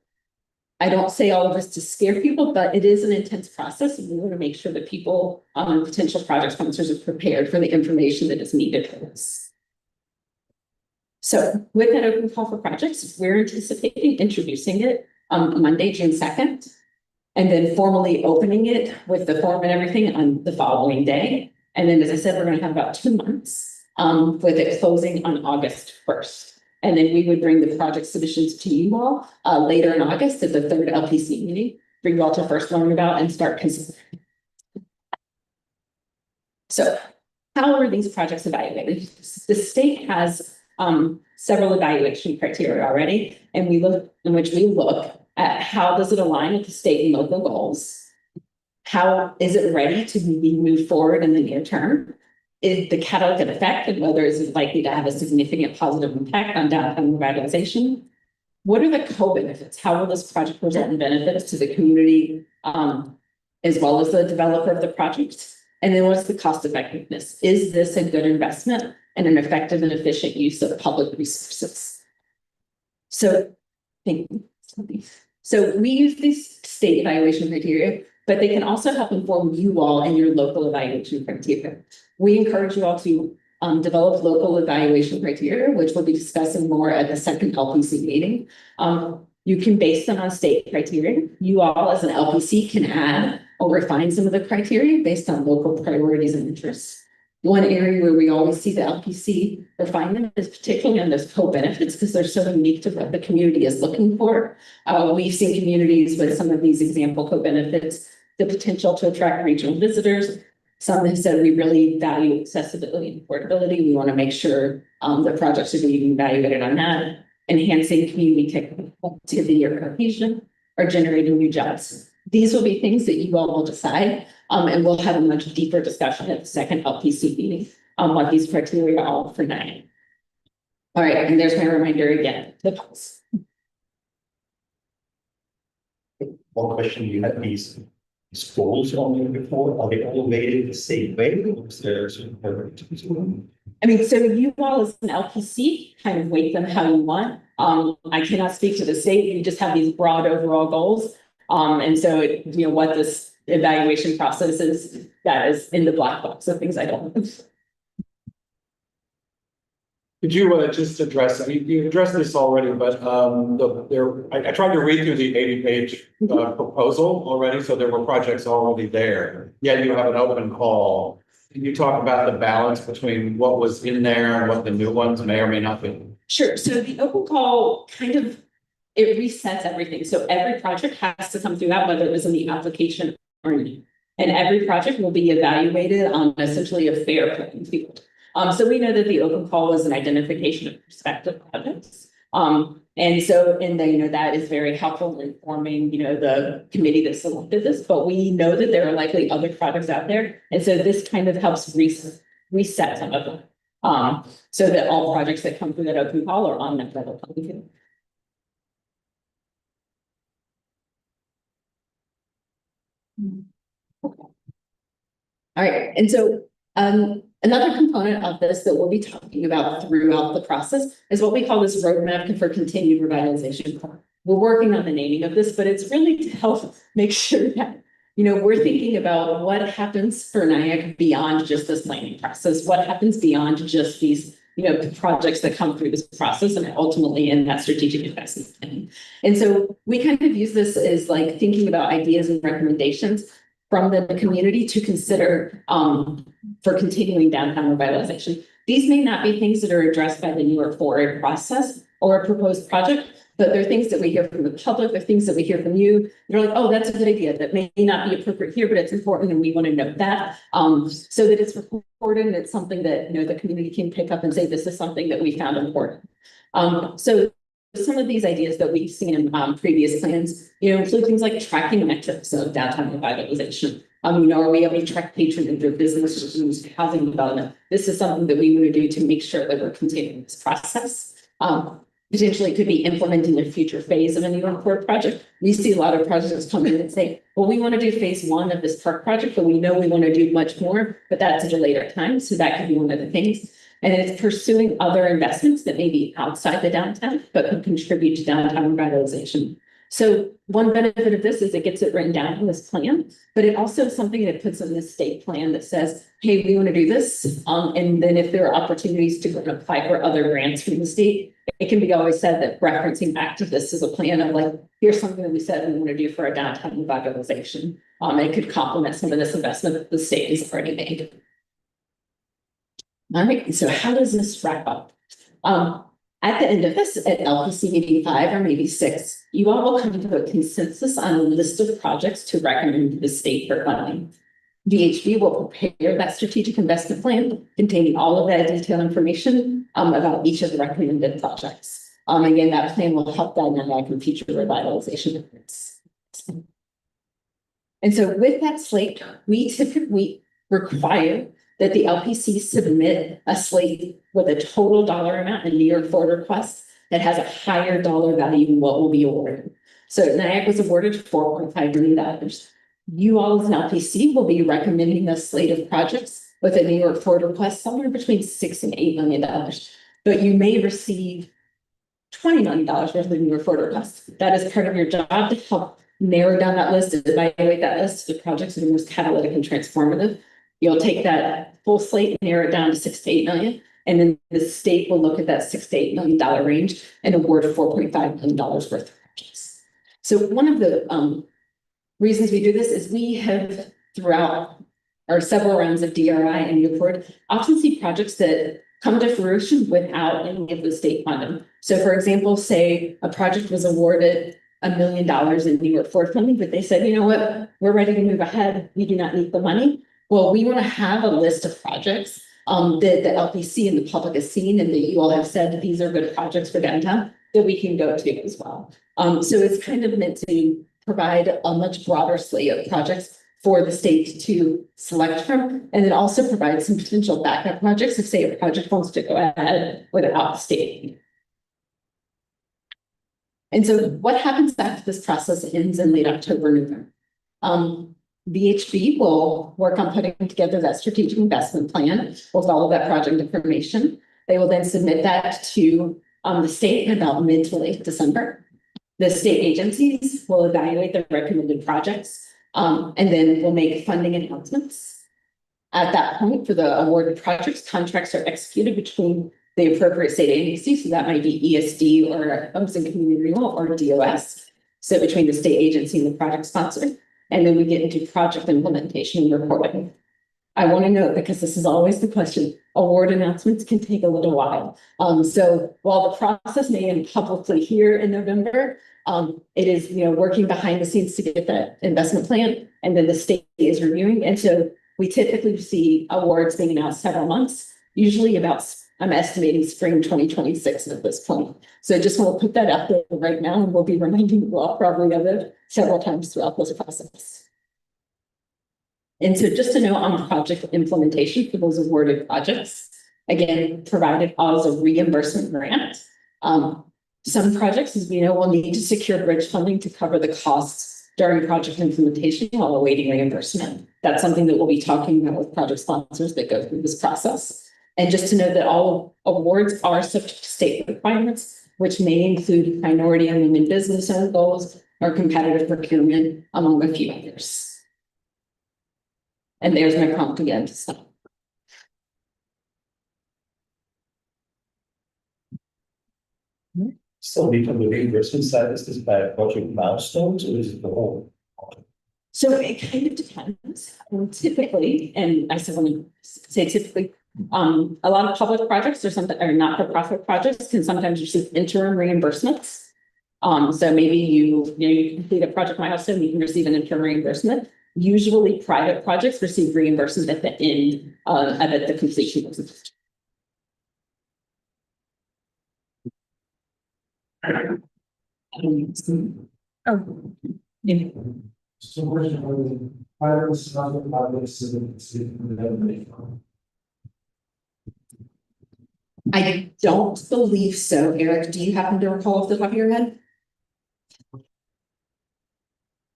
[SPEAKER 3] I don't say all of this to scare people, but it is an intense process, and we want to make sure that people, potential project sponsors, are prepared for the information that is needed for this. So with that open call for projects, we're anticipating introducing it on Monday, June 2nd, and then formally opening it with the form and everything on the following day. And then, as I said, we're going to have about 2 months with it closing on August 1st. And then we would bring the project submissions to you all later in August at the third LPC meeting for you all to first learn about and start considering. So how are these projects evaluated? The state has several evaluation criteria already, and we look at how does it align with the state and local goals? How is it ready to be moved forward in the near term? Is the catalytic effect and whether is it likely to have a significant positive impact on downtown revitalization? What are the co-benefits? How will this project present benefits to the community as well as the developer of the project? And then what's the cost effectiveness? Is this a good investment and an effective and efficient use of public resources? So, thank you. So we use these state evaluation criteria, but they can also help inform you all and your local evaluation criteria. We encourage you all to develop local evaluation criteria, which we'll be discussing more at the second LPC meeting. You can base them on state criteria. You all as an LPC can add or refine some of the criteria based on local priorities and interests. One area where we always see the LPC refine them is particularly on those co-benefits because they're so unique to what the community is looking for. We've seen communities with some of these example co-benefits, the potential to attract regional visitors. Some have said we really value accessibility and affordability. We want to make sure the projects are being evaluated on that, enhancing community connectivity or cohesion, or generating new jobs. These will be things that you all will decide, and we'll have a much deeper discussion at the second LPC meeting on what these criteria are for NIAC. All right, and there's my reminder again, the polls.
[SPEAKER 5] One question, you had these goals on there before, are they all weighted the same way? Or is there some difference to them?
[SPEAKER 3] I mean, so you all as an LPC kind of weight them how you want. I cannot speak to the state. We just have these broad overall goals. And so, what this evaluation process is, that is in the black box of things I don't know.
[SPEAKER 1] Could you just address, I mean, you addressed this already, but I tried to read through the 80-page proposal already, so there were projects already there. Yet you have an open call. Can you talk about the balance between what was in there and what the new ones may or may not be?
[SPEAKER 3] Sure. So the open call it resets everything. So every project has to come through that, whether it was in the application or not. And every project will be evaluated on essentially a fair playing field. So we know that the open call was an identification of prospective projects. And so, that is very helpful in forming, the committee that selected this, but we know that there are likely other projects out there. And so this kind of helps reset some of them. So that all projects that come through that open call are on that level playing field. Okay. All right, and so another component of this that we'll be talking about throughout the process is what we call this roadmap for continued revitalization. We're working on the naming of this, but it's really to help make sure that, we're thinking about what happens for NIAC beyond just this planning process, what happens beyond just these, projects that come through this process and ultimately in that strategic investment planning. And so we kind of use this as like thinking about ideas and recommendations from the community to consider for continuing downtown revitalization. These may not be things that are addressed by the New York Forward process or a proposed project, but they're things that we hear from the public, they're things that we hear from you. They're like, oh, that's a good idea. That may not be appropriate here, but it's important and we want to note that so that it's recorded and it's something that, the community can pick up and say, this is something that we found important. So some of these ideas that we've seen in previous plans, include things like tracking metrics of downtown revitalization. Are we able to track patronage or business housing development? This is something that we want to do to make sure that we're continuing this process. Potentially could be implementing a future phase of a New York Port project. We see a lot of projects come in and say, well, we want to do phase one of this park project, but we know we want to do much more, but that's at a later time. So that could be one of the things. And it's pursuing other investments that may be outside the downtown, but could contribute to downtown revitalization. So one benefit of this is it gets it written down in this plan, but it also is something that puts in this state plan that says, hey, we want to do this. And then if there are opportunities to go and apply for other grants from the state, it can be always said that referencing back to this is a plan of like, here's something that we said we want to do for a downtown revitalization. It could complement some of this investment that the state has already made. All right, so how does this wrap up? At the end of this, at LPC meeting 5 or maybe 6, you all will come to a consensus on a list of projects to recommend to the state for funding. VHB will prepare that strategic investment plan containing all of that detailed information about each of the recommended projects. Again, that plan will help guide NIAC in future revitalization efforts. And so with that slate, we typically require that the LPC submit a slate with a total dollar amount in New York Forward request that has a higher dollar value than what will be awarded. So NIAC was awarded $4.5 million. You all as an LPC will be recommending a slate of projects with a New York Forward request somewhere between $6 and $8 million. But you may receive $20 million worth of New York Forward requests. That is part of your job to help narrow down that list, evaluate that list of projects that are most catalytic and transformative. You'll take that full slate and narrow it down to 6 to 8 million. And then the state will look at that $6 to $8 million range and award $4.5 million worth of projects. So one of the reasons we do this is we have throughout our several rounds of DRI and New York Forward often see projects that come to fruition without any of the state funding. So for example, say a project was awarded $1 million in New York Forward funding, but they said, you know what, we're ready to move ahead. We do not need the money. Well, we want to have a list of projects that the LPC and the public has seen and that you all have said these are good projects for downtown that we can go to as well. So it's kind of meant to provide a much broader slate of projects for the state to select from, and then also provide some potential backup projects if, say, a project wants to go ahead without the state. And so what happens after this process ends in late October, November? VHB will work on putting together that strategic investment plan with all of that project information. They will then submit that to the state in about mid to late December. The state agencies will evaluate the recommended projects and then we'll make funding announcements. At that point, for the awarded projects, contracts are executed between the appropriate state agency. So that might be ESD or Homes and Community Renewal or DOS. So between the state agency and the project sponsor. And then we get into project implementation and reporting. I want to note, because this is always the question, award announcements can take a little while. So while the process may end publicly here in November, it is, working behind the scenes to get that investment plan, and then the state is reviewing. And so we typically see awards being announced several months, usually about, I'm estimating spring 2026 at this point. So I just want to put that out there right now, and we'll be reminding you all probably of it several times throughout this process. And so just to know on project implementation for those awarded projects, again, provided as a reimbursement grant. Some projects, as we know, will need to secure bridge funding to cover the costs during project implementation while awaiting reimbursement. That's something that we'll be talking about with project sponsors that go through this process. And just to know that all awards are subject to state requirements, which may include minority and women business owned goals or competitive procurement, among a few others. And there's my prompt again to stop.
[SPEAKER 5] So need to the reimbursement side, is this by project milestones or is it the whole?
[SPEAKER 3] So it kind of depends. Typically, and I said, when I say typically, a lot of public projects or something, or not-for-profit projects can sometimes receive interim reimbursements. So maybe you complete a project milestone, you can receive an interim reimbursement. Usually private projects receive reimbursement at the end at the completion of the project.
[SPEAKER 5] So
[SPEAKER 3] I don't believe so. Eric, do you happen to recall off the top of your head?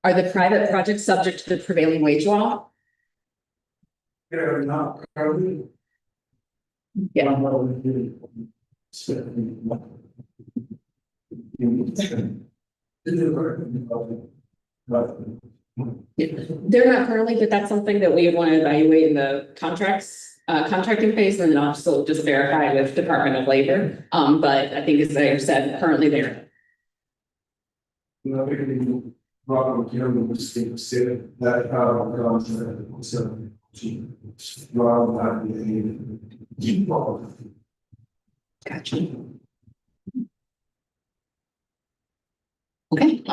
[SPEAKER 3] Are the private projects subject to the prevailing wage law?
[SPEAKER 5] Yeah, not currently.
[SPEAKER 3] Yeah. They're not currently, but that's something that we would want to evaluate in the contracting phase, and then also just verify with Department of Labor. But I think, as I said, currently they're. Gotcha.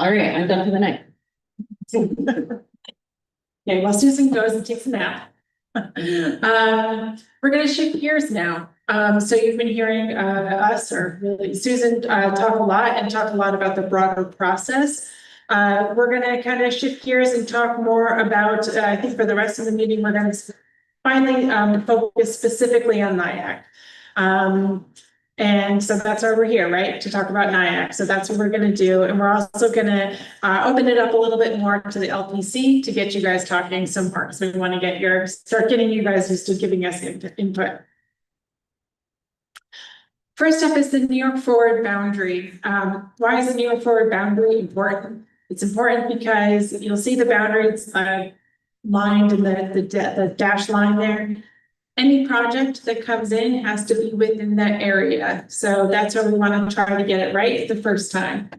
[SPEAKER 3] All right, I'm done for the night.
[SPEAKER 9] Okay, while Susan goes and takes a nap. We're gonna shift gears now. So you've been hearing us, or really Susan, talk a lot about the broader process. We're gonna kind of shift gears and talk more about, I think for the rest of the meeting, we're gonna finally focus specifically on NIAC. And so that's why we're here, right? To talk about NIAC. So that's what we're gonna do. And we're also gonna open it up a little bit more to the LPC to get you guys talking some more. So we want to start getting you guys used to giving us input. First up is the New York Forward boundary. Why is the New York Forward boundary important? It's important because you'll see the boundaries lined in the dashed line there. Any project that comes in has to be within that area. So that's why we want to try to get it right the first time.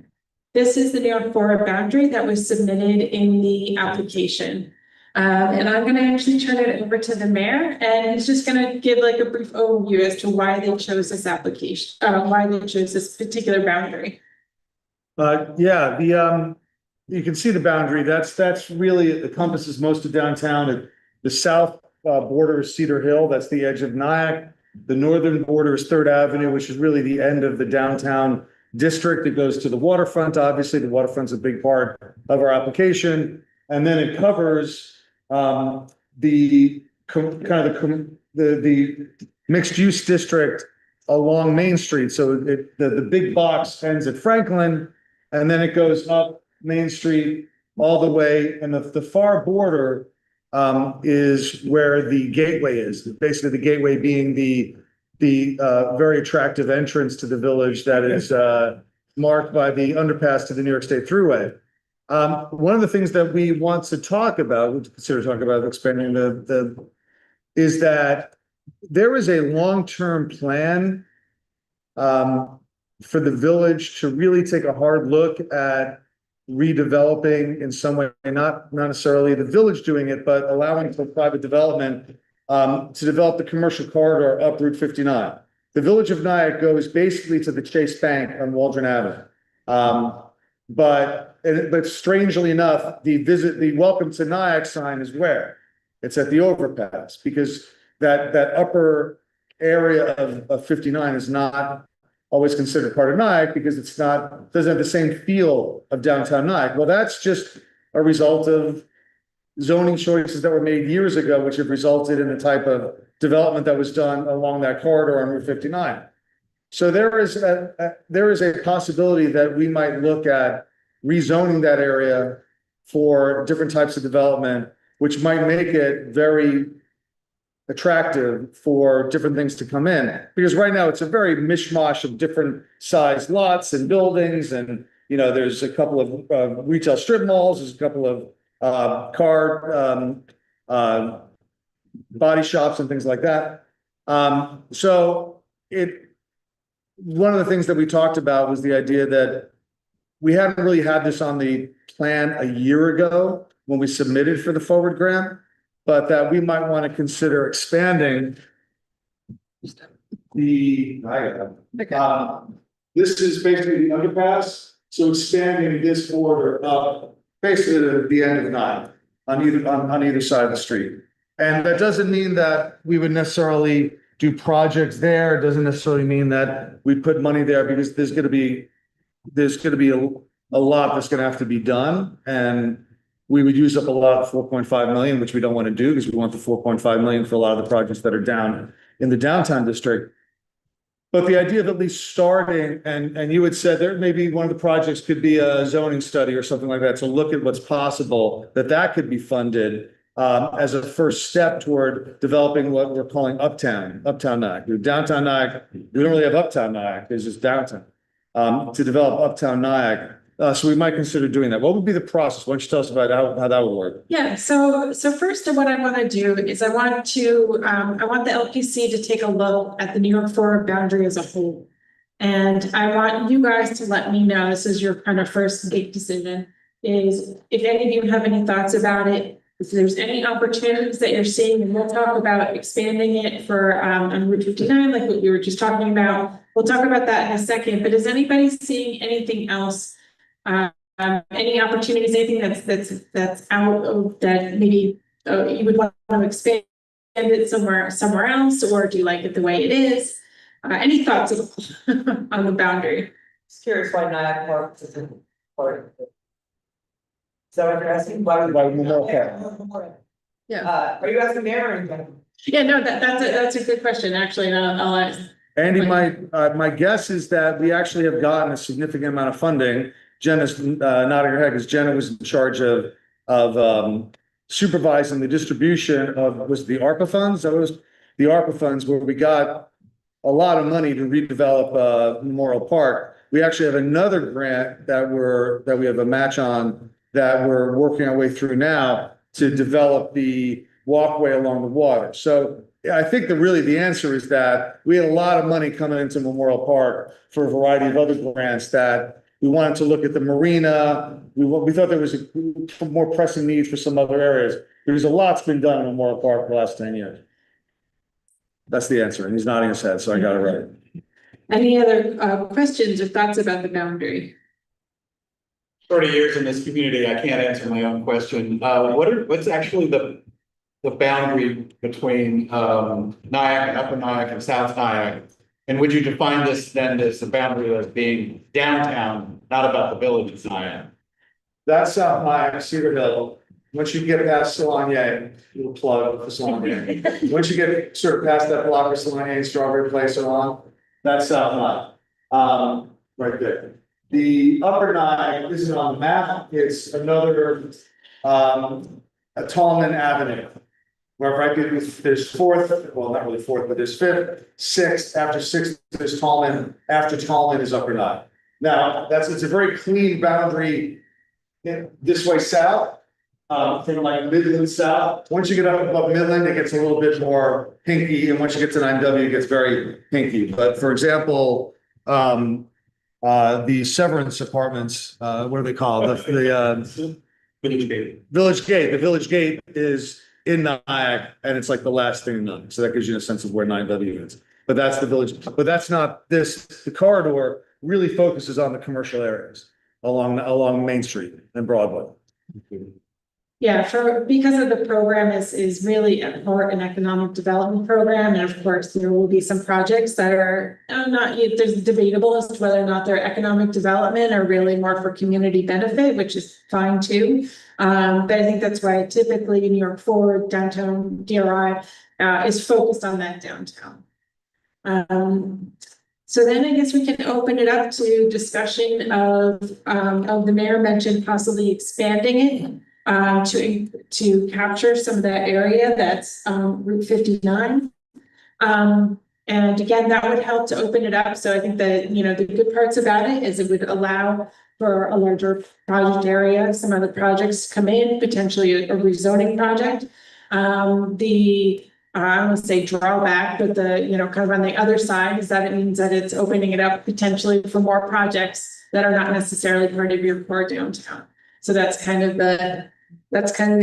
[SPEAKER 9] This is the New York Forward boundary that was submitted in the application. And I'm going to actually turn it over to the mayor, and he's just going to give like a brief overview as to why they chose this application, why they chose this particular boundary.
[SPEAKER 1] You can see the boundary. That's really encompasses most of downtown. The south border is Cedar Hill. That's the edge of Nyack. The northern border is Third Avenue, which is really the end of the downtown district. It goes to the waterfront. Obviously, the waterfront's a big part of our application. And then it covers the mixed use district along Main Street. So the big box ends at Franklin, and then it goes up Main Street all the way. And the far border is where the gateway is. Basically, the gateway being the very attractive entrance to the village that is marked by the underpass to the New York State Thruway. One of the things that we want to talk about, we consider talking about expanding is that there is a long-term plan for the village to really take a hard look at redeveloping in some way, not necessarily the village doing it, but allowing for private development to develop the commercial corridor up Route 59. The village of Nyack goes basically to the Chase Bank on Waldron Avenue. But strangely enough, the welcome to Nyack sign is where? It's at the overpass, because that upper area of 59 is not always considered part of Nyack because doesn't have the same feel of downtown Nyack. Well, that's just a result of zoning choices that were made years ago, which have resulted in the type of development that was done along that corridor on Route 59. So there is a possibility that we might look at rezoning that area for different types of development, which might make it very attractive for different things to come in. Because right now it's a very mishmash of different sized lots and buildings, and there's a couple of retail strip malls, there's a couple of car body shops and things like that. One of the things that we talked about was the idea that we hadn't really had this on the plan a year ago when we submitted for the Forward Grant, but that we might want to consider expanding this is basically the underpass, so expanding this border up basically to the end of Nyack on either side of the street. And that doesn't mean that we would necessarily do projects there. It doesn't necessarily mean that we put money there, because there's going to be a lot that's going to have to be done, and we would use up a lot of 4.5 million, which we don't want to do because we want the 4.5 million for a lot of the projects that are down in the downtown district. But the idea of at least starting, and you had said there maybe one of the projects could be a zoning study or something like that to look at what's possible, that could be funded as a first step toward developing what we're calling uptown Nyack. Downtown Nyack, we don't really have uptown Nyack, it's just downtown. To develop uptown Nyack. So we might consider doing that. What would be the process? Why don't you tell us about how that would work?
[SPEAKER 9] Yeah, so first what I want to do is I want the LPC to take a look at the New York Forward boundary as a whole. And I want you guys to let me know, this is your kind of first big decision, is if any of you have any thoughts about it, if there's any opportunities that you're seeing, and we'll talk about expanding it for on Route 59, like what we were just talking about. We'll talk about that in a second, but is anybody seeing anything else
[SPEAKER 3] any opportunities, anything that's out of that maybe you would want to expand it somewhere else, or do you like it the way it is? Any thoughts on the boundary?
[SPEAKER 11] Just curious why Nyack Park isn't part of it. Is that what you're asking? Why?
[SPEAKER 1] Why Memorial Park?
[SPEAKER 11] Are you asking there or?
[SPEAKER 3] Yeah, no, that's a good question, actually, and I'll ask.
[SPEAKER 1] Andy, my guess is that we actually have gotten a significant amount of funding. Jenna's nodding her head because Jenna was in charge of supervising the distribution of, was it the ARPA funds? That was the ARPA funds where we got a lot of money to redevelop Memorial Park. We actually have another grant that we have a match on that we're working our way through now to develop the walkway along the water. So yeah, I think that really the answer is that we had a lot of money coming into Memorial Park for a variety of other grants that we wanted to look at the marina. We thought there was a more pressing need for some other areas. There's a lot's been done in Memorial Park the last 10 years. That's the answer. And he's nodding his head, so I got it right.
[SPEAKER 3] Any other questions or thoughts about the boundary?
[SPEAKER 6] 30 years in this community, I can't answer my own question. What's actually the boundary between Nyack and Upper Nyack and South Nyack? And would you define this then as the boundary as being downtown, not about the village of Nyack?
[SPEAKER 1] That's South Nyack, Cedar Hill. Once you get past Solanier, little plug for Solanier. Once you get sort of past that block of Solanier and Strawberry Place along, that's South Nyack. Right there. The Upper Nyack isn't on the map. It's another a Tallman Avenue. Where right there's fourth, well, not really fourth, but there's fifth, sixth, after sixth, there's Tallman, after Tallman is Upper Nyack. Now, it's a very clean boundary this way south, from like Midland south. Once you get up above Midland, it gets a little bit more pinky, and once you get to 9W, it gets very pinky. But for example, the Severance Apartments, what do they call it? The
[SPEAKER 6] Village Gate.
[SPEAKER 1] Village Gate. The Village Gate is in Nyack, and it's like the last thing in Nyack. So that gives you a sense of where 9W is. But that's the village, but that's not this. The corridor really focuses on the commercial areas along Main Street and Broadway.
[SPEAKER 3] Yeah, because of the program is really an economic development program, and of course, there will be some projects that are there's debatable as to whether or not they're economic development or really more for community benefit, which is fine too. But I think that's why typically New York Forward, downtown DRI, is focused on that downtown. So then I guess we can open it up to discussion of the mayor mentioned possibly expanding it. To capture some of that area that's Route 59. And again, that would help to open it up. So I think that, the good parts about it is it would allow for a larger project area, some other projects come in, potentially a rezoning project. I don't want to say drawback, but kind of on the other side is that it means that it's opening it up potentially for more projects that are not necessarily part of your core downtown. So that's kind of the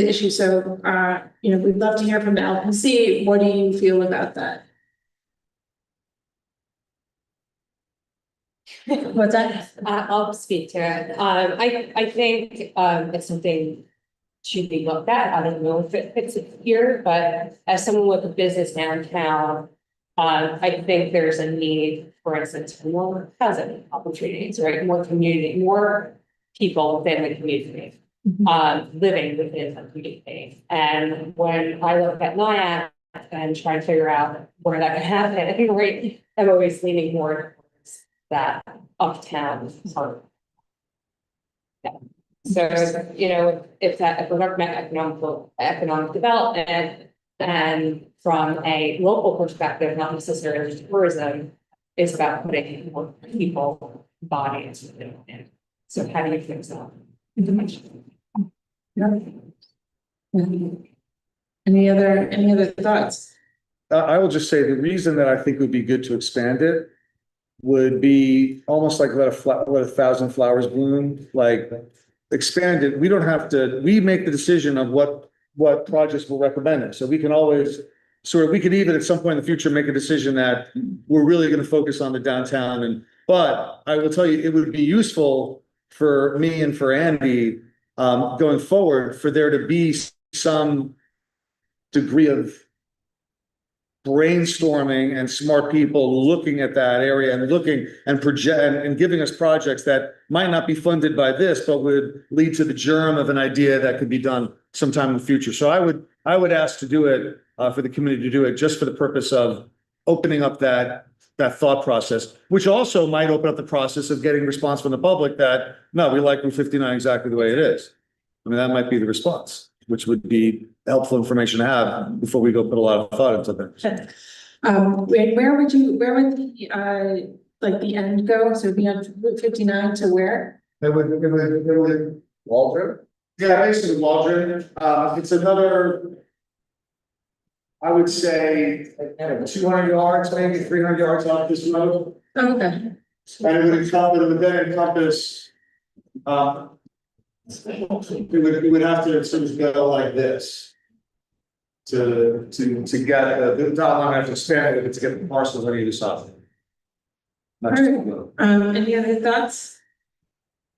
[SPEAKER 3] issue. So, we'd love to hear from the LPC. What do you feel about that?
[SPEAKER 7] What's that? I'll speak to it. I think it's something should be looked at. I don't know if it fits here, but as someone with a business downtown, I think there's a need, for instance, for more housing opportunities, right? More community, more people within the community. Living within the community. And when I look at Nyack and try to figure out where that could happen, right, I'm always leaning more towards that uptown part. Yeah. So, if we're talking about economic development, and from a local perspective, not necessarily tourism, is about putting more people, bodies within it. So how do you think so?
[SPEAKER 3] Any other thoughts?
[SPEAKER 1] I will just say the reason that I think it would be good to expand it would be almost like let a thousand flowers bloom, like expand it. We don't have to, we make the decision of what projects we're recommending. So we can always we could even at some point in the future make a decision that we're really going to focus on the downtown. But I will tell you, it would be useful for me and for Andy, going forward, for there to be some degree of brainstorming and smart people looking at that area and looking and project and giving us projects that might not be funded by this, but would lead to the germ of an idea that could be done sometime in the future. So I would ask to do it, for the committee to do it just for the purpose of opening up that thought process, which also might open up the process of getting response from the public that, no, we like Route 59 exactly the way it is. I mean, that might be the response, which would be helpful information to have before we go put a lot of thought into things.
[SPEAKER 3] Where would the, like the end go? So be on Route 59 to where?
[SPEAKER 1] It would. Waldron? Yeah, basically Waldron. It's another, I would say, 200 yards, maybe 300 yards off this road.
[SPEAKER 3] Oh, okay.
[SPEAKER 1] And it would then encompass, it would have to sort of go like this. To get, the dot line, I have to expand it to get the parcels on either side.
[SPEAKER 3] Any other thoughts?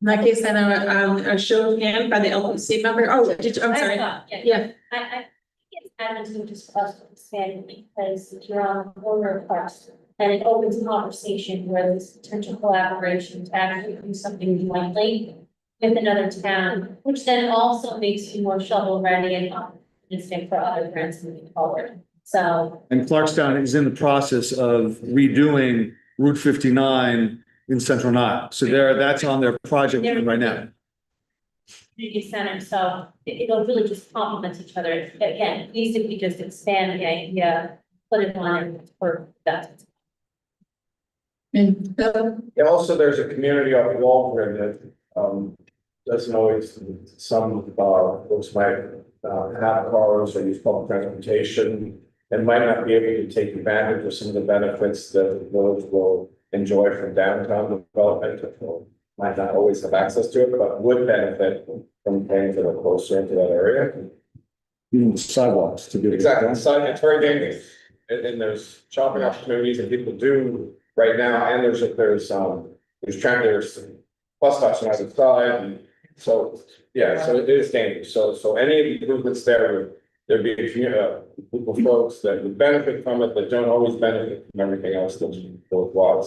[SPEAKER 3] In that case, then a show of hand by the LPC member. Oh, I'm sorry. Yeah.
[SPEAKER 7] I think it's advantageous for us to expand because you're on the border of parks. And it opens a conversation where there's potential collaboration to actually do something jointly with another town, which then also makes you more shovel ready and optimistic for other grants moving forward. So.
[SPEAKER 1] And Clarkstown is in the process of redoing Route 59 in Central Nile. So that's on their project right now.
[SPEAKER 7] Community center, so it'll really just complement each other. Again, basically just expand the idea, put it on for that.
[SPEAKER 3] And
[SPEAKER 8] Yeah, also, there's a community up Waldron that, doesn't always, some, folks might, have cars or use public transportation and might not be able to take advantage of some of the benefits that the village will enjoy from downtown development. Might not always have access to it, but would benefit from paying to the closer into that area.
[SPEAKER 1] Sidewalks to do.
[SPEAKER 8] Exactly, it's very dangerous, and there's shopping opportunities and people do right now, and there's bus stops on either side, and so, yeah, so it is dangerous, so any of the improvements there'd be a group of folks that would benefit from it, but don't always benefit from everything else that's worthwhile.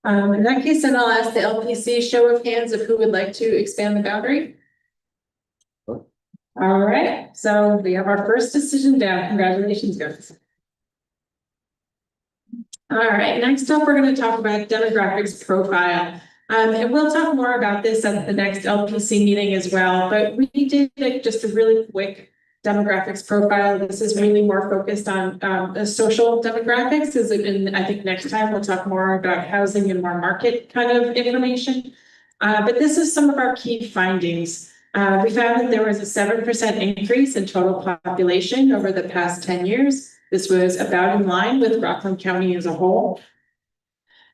[SPEAKER 3] in that case, then I'll ask the LPC show of hands of who would like to expand the boundary. All right, so we have our first decision down. Congratulations, guys. All right, next up, we're going to talk about demographics profile. And we'll talk more about this at the next LPC meeting as well, but we did just a really quick demographics profile. This is really more focused on social demographics, and I think next time we'll talk more about housing and more market kind of information. But this is some of our key findings. We found that there was a 7% increase in total population over the past 10 years. This was about in line with Rockland County as a whole.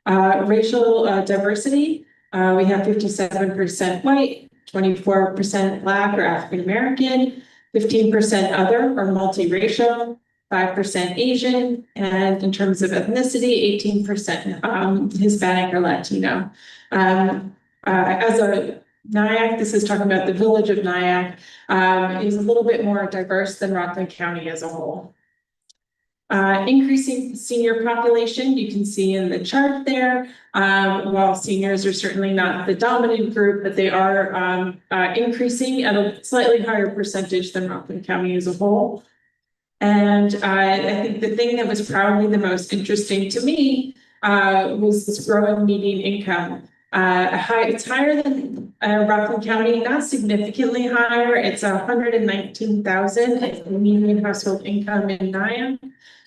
[SPEAKER 3] Racial diversity, we have 57% white, 24% Black or African American, 15% other or multiracial, 5% Asian, and in terms of ethnicity, 18% Hispanic or Latino. As a Nyack, this is talking about the village of Nyack, is a little bit more diverse than Rockland County as a whole. Increasing senior population, you can see in the chart there, while seniors are certainly not the dominant group, but they are increasing at a slightly higher percentage than Rockland County as a whole. And I think the thing that was probably the most interesting to me was this growing median income. It's higher than Rockland County, not significantly higher. It's 119,000 as the median household income in Nyack.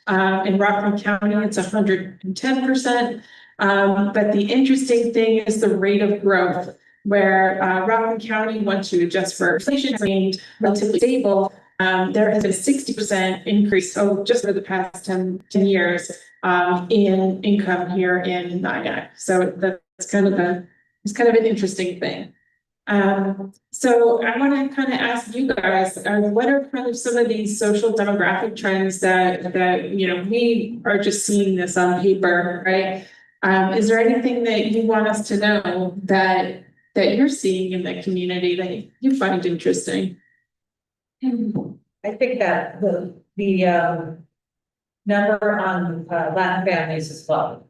[SPEAKER 3] In Rockland County, it's 110%. But the interesting thing is the rate of growth, where Rockland County, once you adjust for inflation, remained relatively stable. There has been a 60% increase just for the past 10 years in income here in Nyack. So that's kind of an interesting thing. So I want to kind of ask you guys, what are kind of some of these social demographic trends that we are just seeing this on paper, right?
[SPEAKER 9] Is there anything that you want us to know that you're seeing in the community that you find interesting? I think that the number on Latin families is low.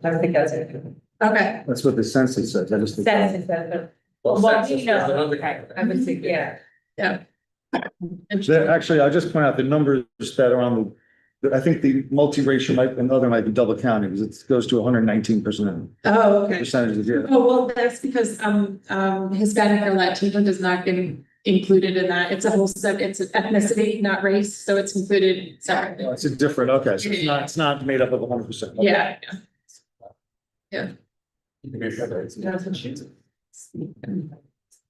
[SPEAKER 9] I think that's it. Okay.
[SPEAKER 1] That's what the census says. I just.
[SPEAKER 9] Census, but
[SPEAKER 8] Well,
[SPEAKER 9] what
[SPEAKER 8] census
[SPEAKER 9] we
[SPEAKER 8] was
[SPEAKER 9] know,
[SPEAKER 8] another-
[SPEAKER 9] I would say, yeah.
[SPEAKER 1] Actually, I'll just point out the numbers that are on I think the multiracial might, and other might be double counted, because it goes to 119%
[SPEAKER 9] Oh, okay.
[SPEAKER 1] percentages, yeah.
[SPEAKER 9] Oh, well, that's because Hispanic or Latino does not get included in that. It's a whole set, it's an ethnicity, not race, so it's included separately.
[SPEAKER 1] Oh, it's a different, okay, so it's not made up of 100%. Okay.
[SPEAKER 9] Yeah.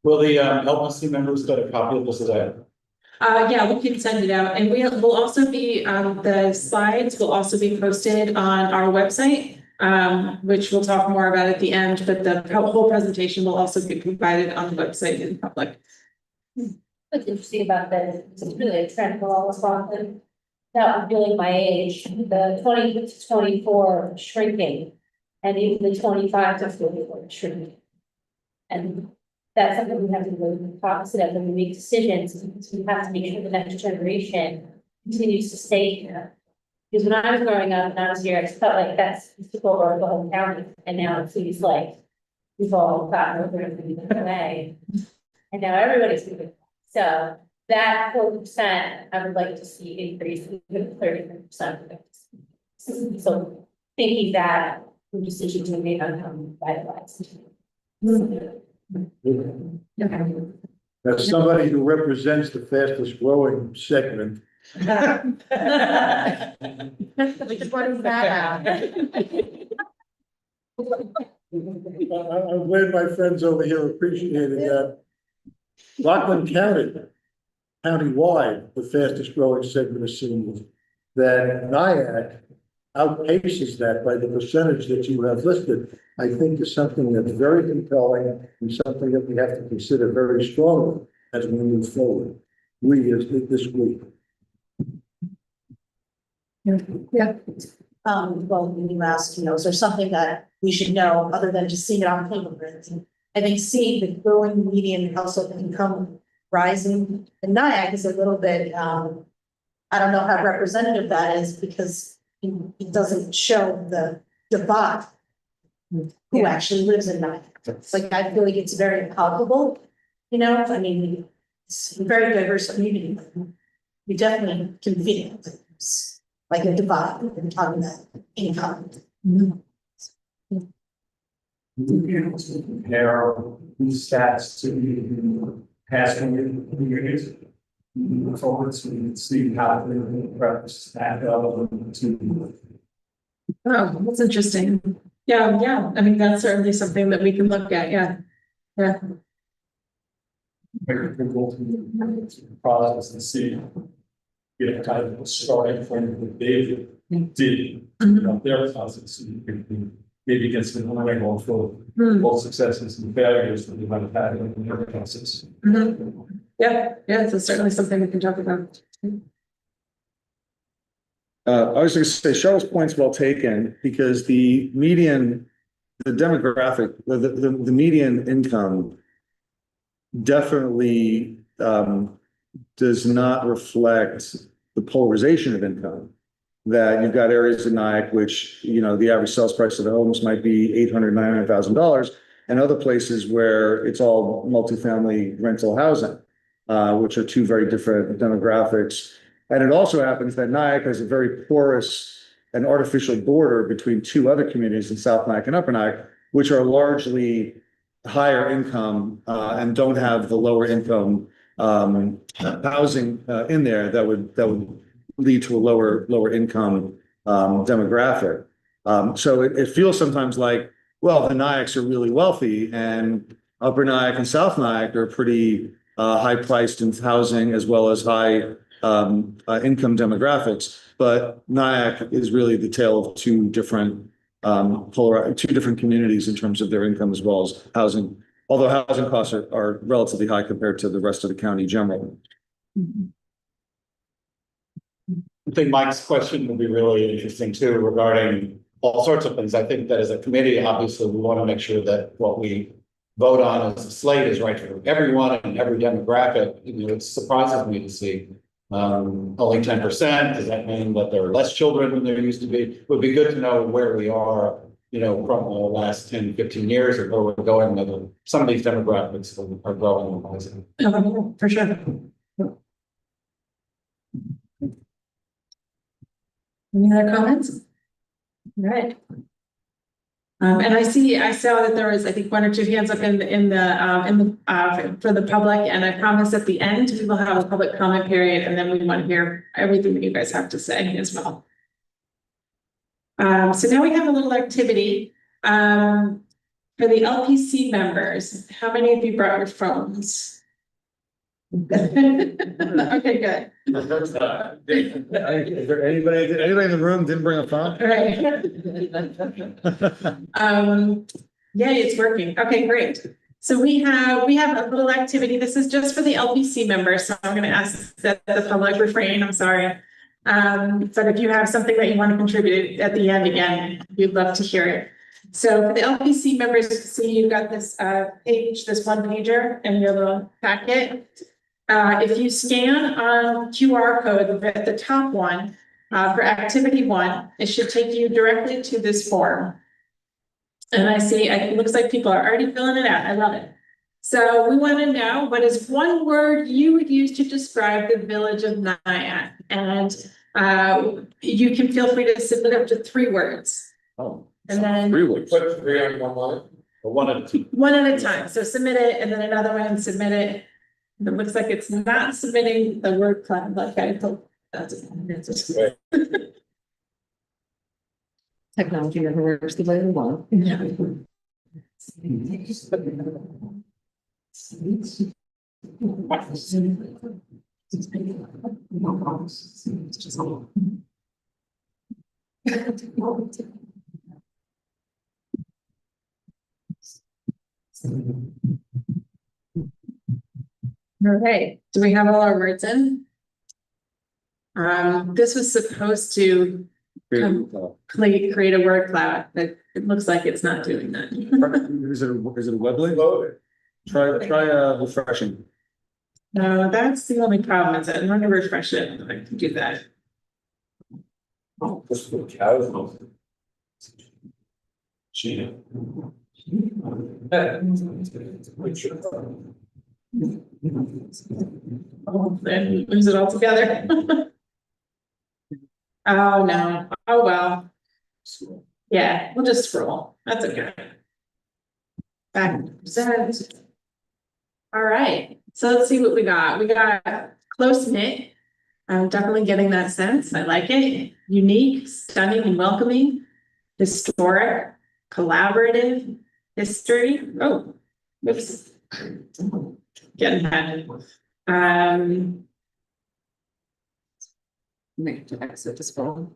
[SPEAKER 6] Will the LLC members get a copy of this today?
[SPEAKER 9] Yeah, we can send it out, and will also be, the slides will also be posted on our website. Which we'll talk more about at the end, but the whole presentation will also be provided on the website in public.
[SPEAKER 7] What's interesting about that is it's really a trend for all of Rockland. That was really my age, the 20 to 24 shrinking, and even the 25 to 44 shrinking. And that's something we have to really opposite of when we make decisions, because we have to make sure the next generation continues to stay here. Because when I was growing up and I was here, I just felt like that's took over the whole county, and now it seems like we've all gotten over it in a different way. And now everybody's moving. So that 4%, I would like to see increase even 30%. So thinking that the decisions are made on how we vitalize.
[SPEAKER 4] As somebody who represents the fastest growing segment,
[SPEAKER 10] What is that?
[SPEAKER 4] I'm glad my friends over here appreciated that. Rockland County, countywide, the fastest growing segment of seniors, that NIAC outpaces that by the percentage that you have listed, I think is something that's very compelling and something that we have to consider very strongly as we move forward. We, as this week.
[SPEAKER 10] Well, when you asked, is there something that we should know other than just seeing it on paper? I think seeing the growing median household income rising in Nyack is a little bit, I don't know how representative that is because it doesn't show the divide who actually lives in Nyack. It's like, I feel like it's very palpable, I mean, it's a very diverse community. We definitely can feel it. It's like a divide, we're talking about income.
[SPEAKER 5] Compare these stats to the past years. Move forward, so we can see how the practice add up to.
[SPEAKER 9] Oh, that's interesting. Yeah, I mean, that's certainly something that we can look at, yeah.
[SPEAKER 5] Make people through the process and see. Get kind of a starting from what they did, their process, and you can maybe get some level for both successes and failures that you might have had in their process.
[SPEAKER 9] Yeah, it's certainly something we can talk about.
[SPEAKER 1] I was going to say Cheryl's point's well taken because the median, the demographic, the median income definitely does not reflect the polarization of income. That you've got areas in Nyack, which, the average sales price of the homes might be $800,000, $900,000, and other places where it's all multifamily rental housing, which are two very different demographics. And it also happens that Nyack has a very porous and artificial border between two other communities in South Nyack and Upper Nyack, which are largely higher income and don't have the lower income housing in there that would lead to a lower income demographic. So it feels sometimes like, well, the Nyacks are really wealthy and Upper Nyack and South Nyack are pretty high priced in housing as well as high income demographics. But Nyack is really the tale of two different communities in terms of their income as well as housing. Although housing costs are relatively high compared to the rest of the county generally.
[SPEAKER 6] I think Mike's question will be really interesting too regarding all sorts of things. I think that as a committee, obviously, we want to make sure that what we vote on as a slate is right for everyone and every demographic. You know, it surprises me to see only 10%. Does that mean that there are less children than there used to be? It would be good to know where we are, you know, from the last 10, 15 years or where we're going, whether some of these demographics are growing.
[SPEAKER 9] For sure. Any other comments? All right. And I saw that there was, I think, 1 or 2 hands up for the public, and I promise at the end, we will have a public comment period, and then we want to hear everything that you guys have to say as well. So now we have a little activity, for the LPC members. How many of you brought your phones? Okay, good.
[SPEAKER 1] Is there anybody in the room didn't bring a phone?
[SPEAKER 9] Right. Yeah, it's working. Okay, great. So we have a little activity. This is just for the LPC members, so I'm gonna ask that the public refrain, I'm sorry. But if you have something that you want to contribute at the end, again, we'd love to hear it. So for the LPC members, see you've got this page, this one pager in your little packet. If you scan on QR code at the top one, for activity 1, it should take you directly to this form. And I see, it looks like people are already filling it out. I love it. So we want to know, what is one word you would use to describe the village of Nyack? And you can feel free to submit up to 3 words.
[SPEAKER 6] Oh,
[SPEAKER 9] And then
[SPEAKER 8] Put 3 on 1 line.
[SPEAKER 6] one at a time.
[SPEAKER 9] one at a time. So submit it, and then another one, submit it. It looks like it's not submitting the word cloud like I thought.
[SPEAKER 7] Technology never works the way we want.
[SPEAKER 9] All right, do we have all our words in? This was supposed to create a word cloud, but it looks like it's not doing that.
[SPEAKER 1] Is it a web link? Try refreshing.
[SPEAKER 9] No, that's the only problem, is that I'm gonna refresh it, I can do that.
[SPEAKER 8] Just for cows. Gina.
[SPEAKER 9] Oh, then lose it all together. Oh, no, oh, well. Yeah, we'll just scroll, that's okay. Back to present. All right, so let's see what we got. We got close knit. I'm definitely getting that sense. I like it. Unique, stunning, and welcoming. Historic, collaborative, history. Oh, whoops. Getting ahead.
[SPEAKER 7] Make to exit this phone.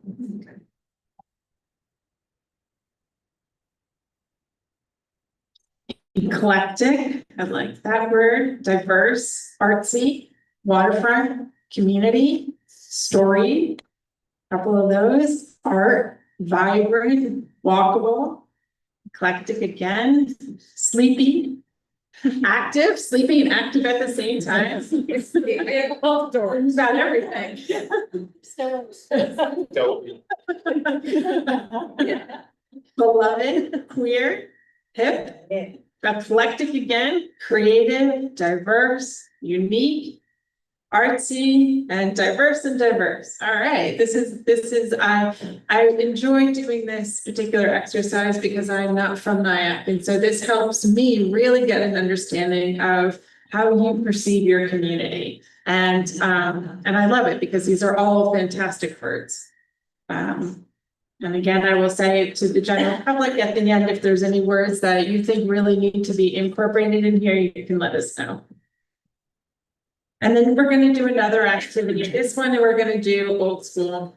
[SPEAKER 9] Eclectic, I like that word. Diverse, artsy, waterfront, community, story. Couple of those. Art, vibrant, walkable, eclectic again, sleepy, active, sleepy and active at the same time. Both doors, about everything. Yeah. Beloved, queer, hip, eclectic again, creative, diverse, unique, artsy, and diverse. All right, this is I enjoy doing this particular exercise because I'm not from Nyack, and so this helps me really get an understanding of how you perceive your community. And I love it because these are all fantastic words. And again, I will say to the general public at the end, if there's any words that you think really need to be incorporated in here, you can let us know. And then we're gonna do another activity. This one, we're gonna do old school.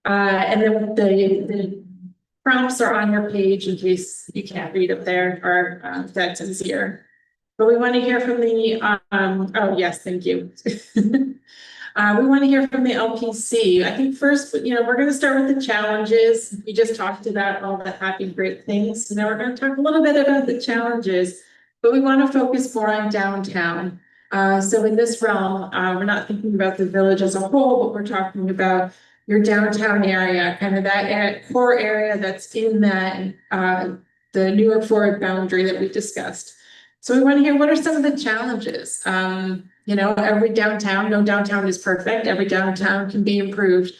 [SPEAKER 9] And then the prompts are on your page in case you can't read up there, or that's easier. But we want to hear from the, oh yes, thank you. We want to hear from the LPC. I think first, we're going to start with the challenges. We just talked about all the happy, great things. So now we're going to talk a little bit about the challenges, but we want to focus more on downtown. So in this realm, we're not thinking about the village as a whole, but we're talking about your downtown area, kind of that core area that's in that, the Newark Forward boundary that we discussed. So we want to hear, what are some of the challenges? Every downtown, no downtown is perfect. Every downtown can be improved.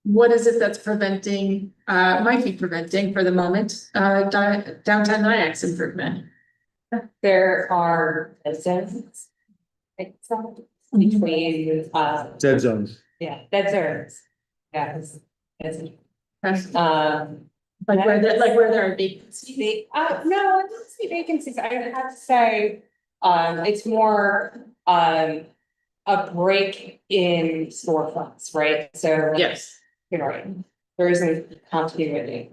[SPEAKER 9] What is it that's preventing, might be preventing for the moment, downtown Nyack's improvement?
[SPEAKER 7] There are zones. Between,
[SPEAKER 1] Dead zones.
[SPEAKER 7] yeah, dead zones. Yes.
[SPEAKER 9] Like where there are vacancies?
[SPEAKER 7] No, it doesn't see vacancies. I would have to say, it's more, a break in storefronts, right? So.
[SPEAKER 9] Yes.
[SPEAKER 7] You're right. There isn't continuity.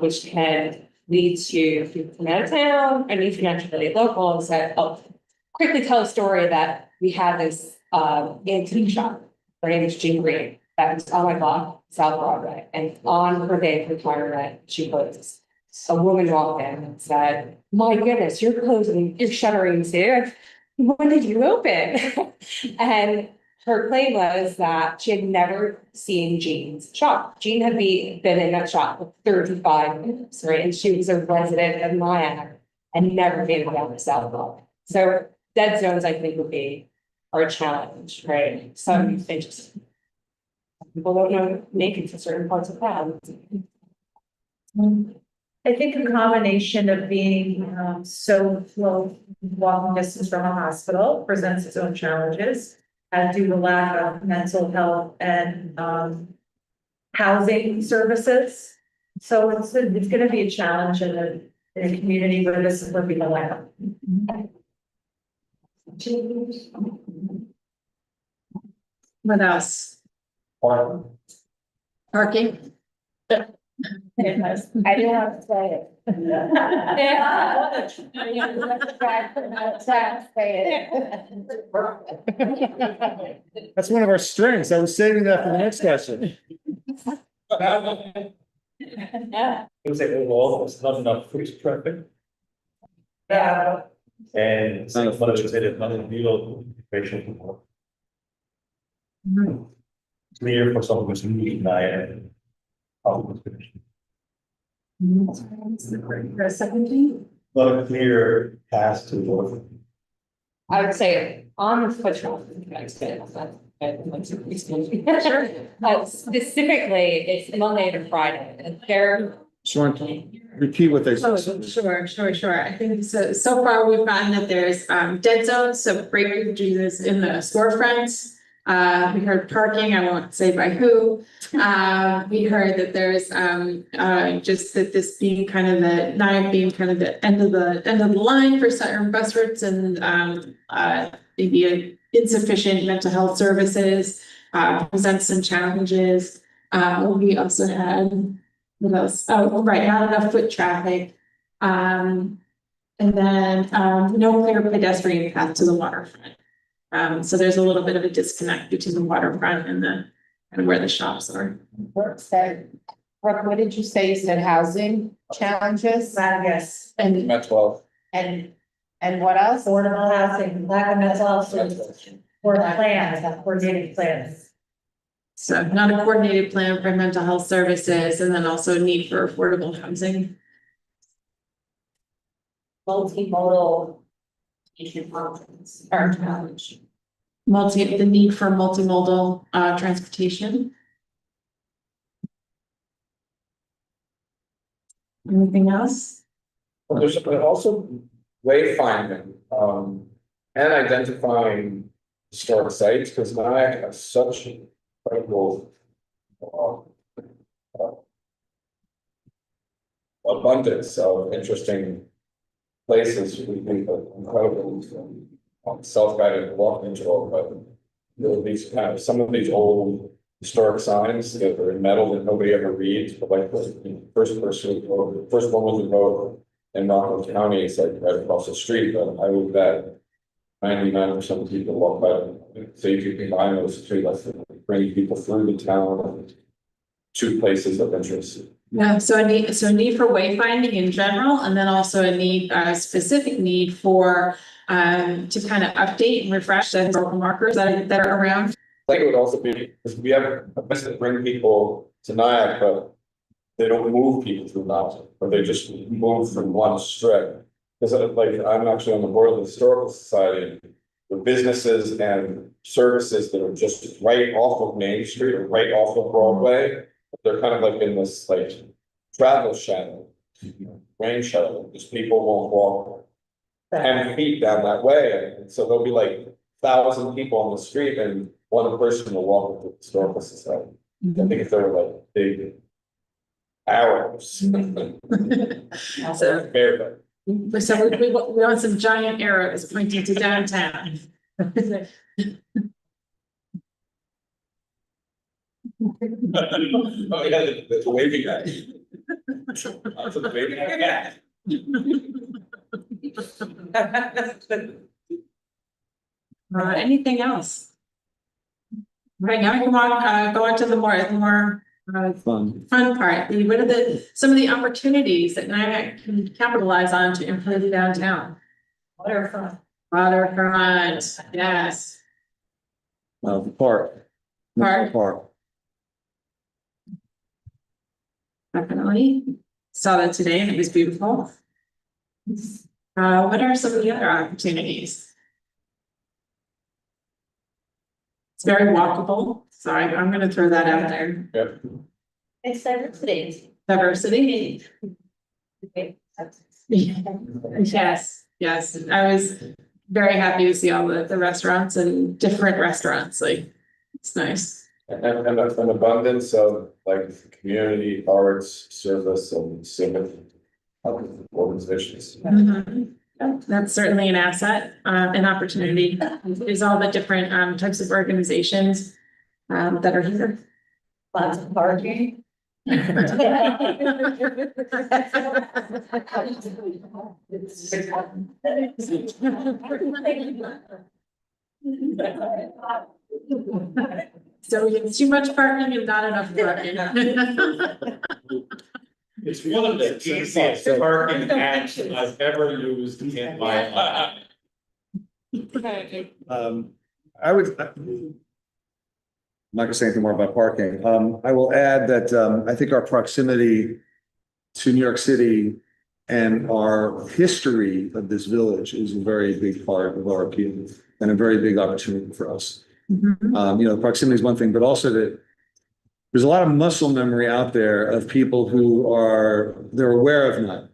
[SPEAKER 7] Which can lead to people from out of town and even actually locals that, I'll quickly tell a story that we had this, antique shop. Her name is Jean Green. That was on my block, South Broadway, and on her day of retirement, she closed. A woman walked in and said, "My goodness, you're closing, you're shuttering soon. When did you open?" And her claim was that she had never seen Jean's shop. Jean had been in that shop for 35 years, right? And she was a resident of Nyack and never made it down to South Broadway. So dead zones, I think, would be our challenge, right? Some they just people don't know make it to certain parts of town.
[SPEAKER 9] I think a combination of being so close, walking distance from a hospital presents its own challenges, as do the lack of mental health and housing services. So it's going to be a challenge in a community where this is working a lot. What else? Parking.
[SPEAKER 7] I didn't want to say it.
[SPEAKER 1] That's one of our strengths. I was saving that for the next question.
[SPEAKER 7] Yeah.
[SPEAKER 5] It was like overall, there's not enough foot traffic
[SPEAKER 11] Yeah.
[SPEAKER 5] and it's like one of the another real patient. Clear for someone who's meeting and
[SPEAKER 9] A second thing?
[SPEAKER 5] not a clear path to work.
[SPEAKER 7] I would say on the foot traffic. Specifically, it's Monday to Friday, and they're.
[SPEAKER 1] Just want to repeat what they
[SPEAKER 9] Oh,
[SPEAKER 1] said.
[SPEAKER 9] sure. I think so far we've found that there's dead zones, so breakages in the storefronts. We heard parking, I won't say by who. We heard that there's just that this being kind of the Nyack being kind of the end of the line for certain bus routes and maybe insufficient mental health services presents some challenges. We also had, what else? Oh, right, not enough foot traffic. And then no clear pedestrian path to the waterfront. So there's a little bit of a disconnect between the waterfront and and where the shops are.
[SPEAKER 2] Brooke, what did you say? You said housing challenges?
[SPEAKER 9] Yes.
[SPEAKER 2] And,
[SPEAKER 8] Met 12.
[SPEAKER 2] and what else?
[SPEAKER 9] Affordable housing, lack of mental health services, or plans, coordinated plans. So not a coordinated plan for mental health services, and then also need for affordable housing.
[SPEAKER 2] Multimodal. Our challenge.
[SPEAKER 9] The need for multimodal transportation. Anything else?
[SPEAKER 8] Well, there's also wayfinding, and identifying historic sites, because Nyack has such incredible abundance of interesting places. We think of incredible self-guided walking tour, but there are these kind of some of these old historic signs that are in metal that nobody ever reads, but like the first one was a road in Rockland County, it's like right across the street, but I would bet 99% of people walk by them So you can combine those two, let's bring people through the town to places of interest.
[SPEAKER 9] Yeah, so a need for wayfinding in general, and then also a specific need for, to kind of update and refresh the historical markers that are around.
[SPEAKER 8] I think it would also be, because we have a place that bring people to Nyack, but they don't move people through Nyack, or they just move from one strip. Because like, I'm actually on the board of the Historical Society, the businesses and services that are just right off of Main Street or right off of Broadway. They're kind of like in this like travel shadow, rain shadow, because people won't walk 10 feet down that way. And so there'll be like 1,000 people on the street and one person will walk into the Historical Society. I think if they were like big arrows.
[SPEAKER 9] So,
[SPEAKER 8] Barefoot.
[SPEAKER 9] so we want some giant arrows pointing to downtown.
[SPEAKER 8] Oh, yeah, the wavy guy. That's the wavy guy.
[SPEAKER 9] Anything else? Right now, we can go on to the more
[SPEAKER 1] Fun.
[SPEAKER 9] fun part. What are some of the opportunities that Nyack can capitalize on to improve downtown?
[SPEAKER 10] Waterfront.
[SPEAKER 9] Waterfront, yes.
[SPEAKER 1] The park.
[SPEAKER 9] Park.
[SPEAKER 1] Park.
[SPEAKER 9] Definitely. Saw that today and it was beautiful. What are some of the other opportunities? It's very walkable, so I'm gonna throw that out there.
[SPEAKER 8] Yep.
[SPEAKER 10] It's diversity.
[SPEAKER 9] Diversity. Yes, yes. I was very happy to see all the restaurants and different restaurants, like, it's nice.
[SPEAKER 8] And an abundance of like community arts, service and civic organizations.
[SPEAKER 9] Mhm. That's certainly an asset, an opportunity. There's all the different types of organizations that are here.
[SPEAKER 10] Lots of parking.
[SPEAKER 9] So it's too much parking and not enough parking.
[SPEAKER 6] It's one of the easiest parking actions I've ever used in my life.
[SPEAKER 1] I would. I'm not gonna say anything more about parking. I will add that, I think our proximity to New York City and our history of this village is a very big part of our appeal and a very big opportunity for us. Proximity is one thing, but also that there's a lot of muscle memory out there of people who they're aware of Nyack.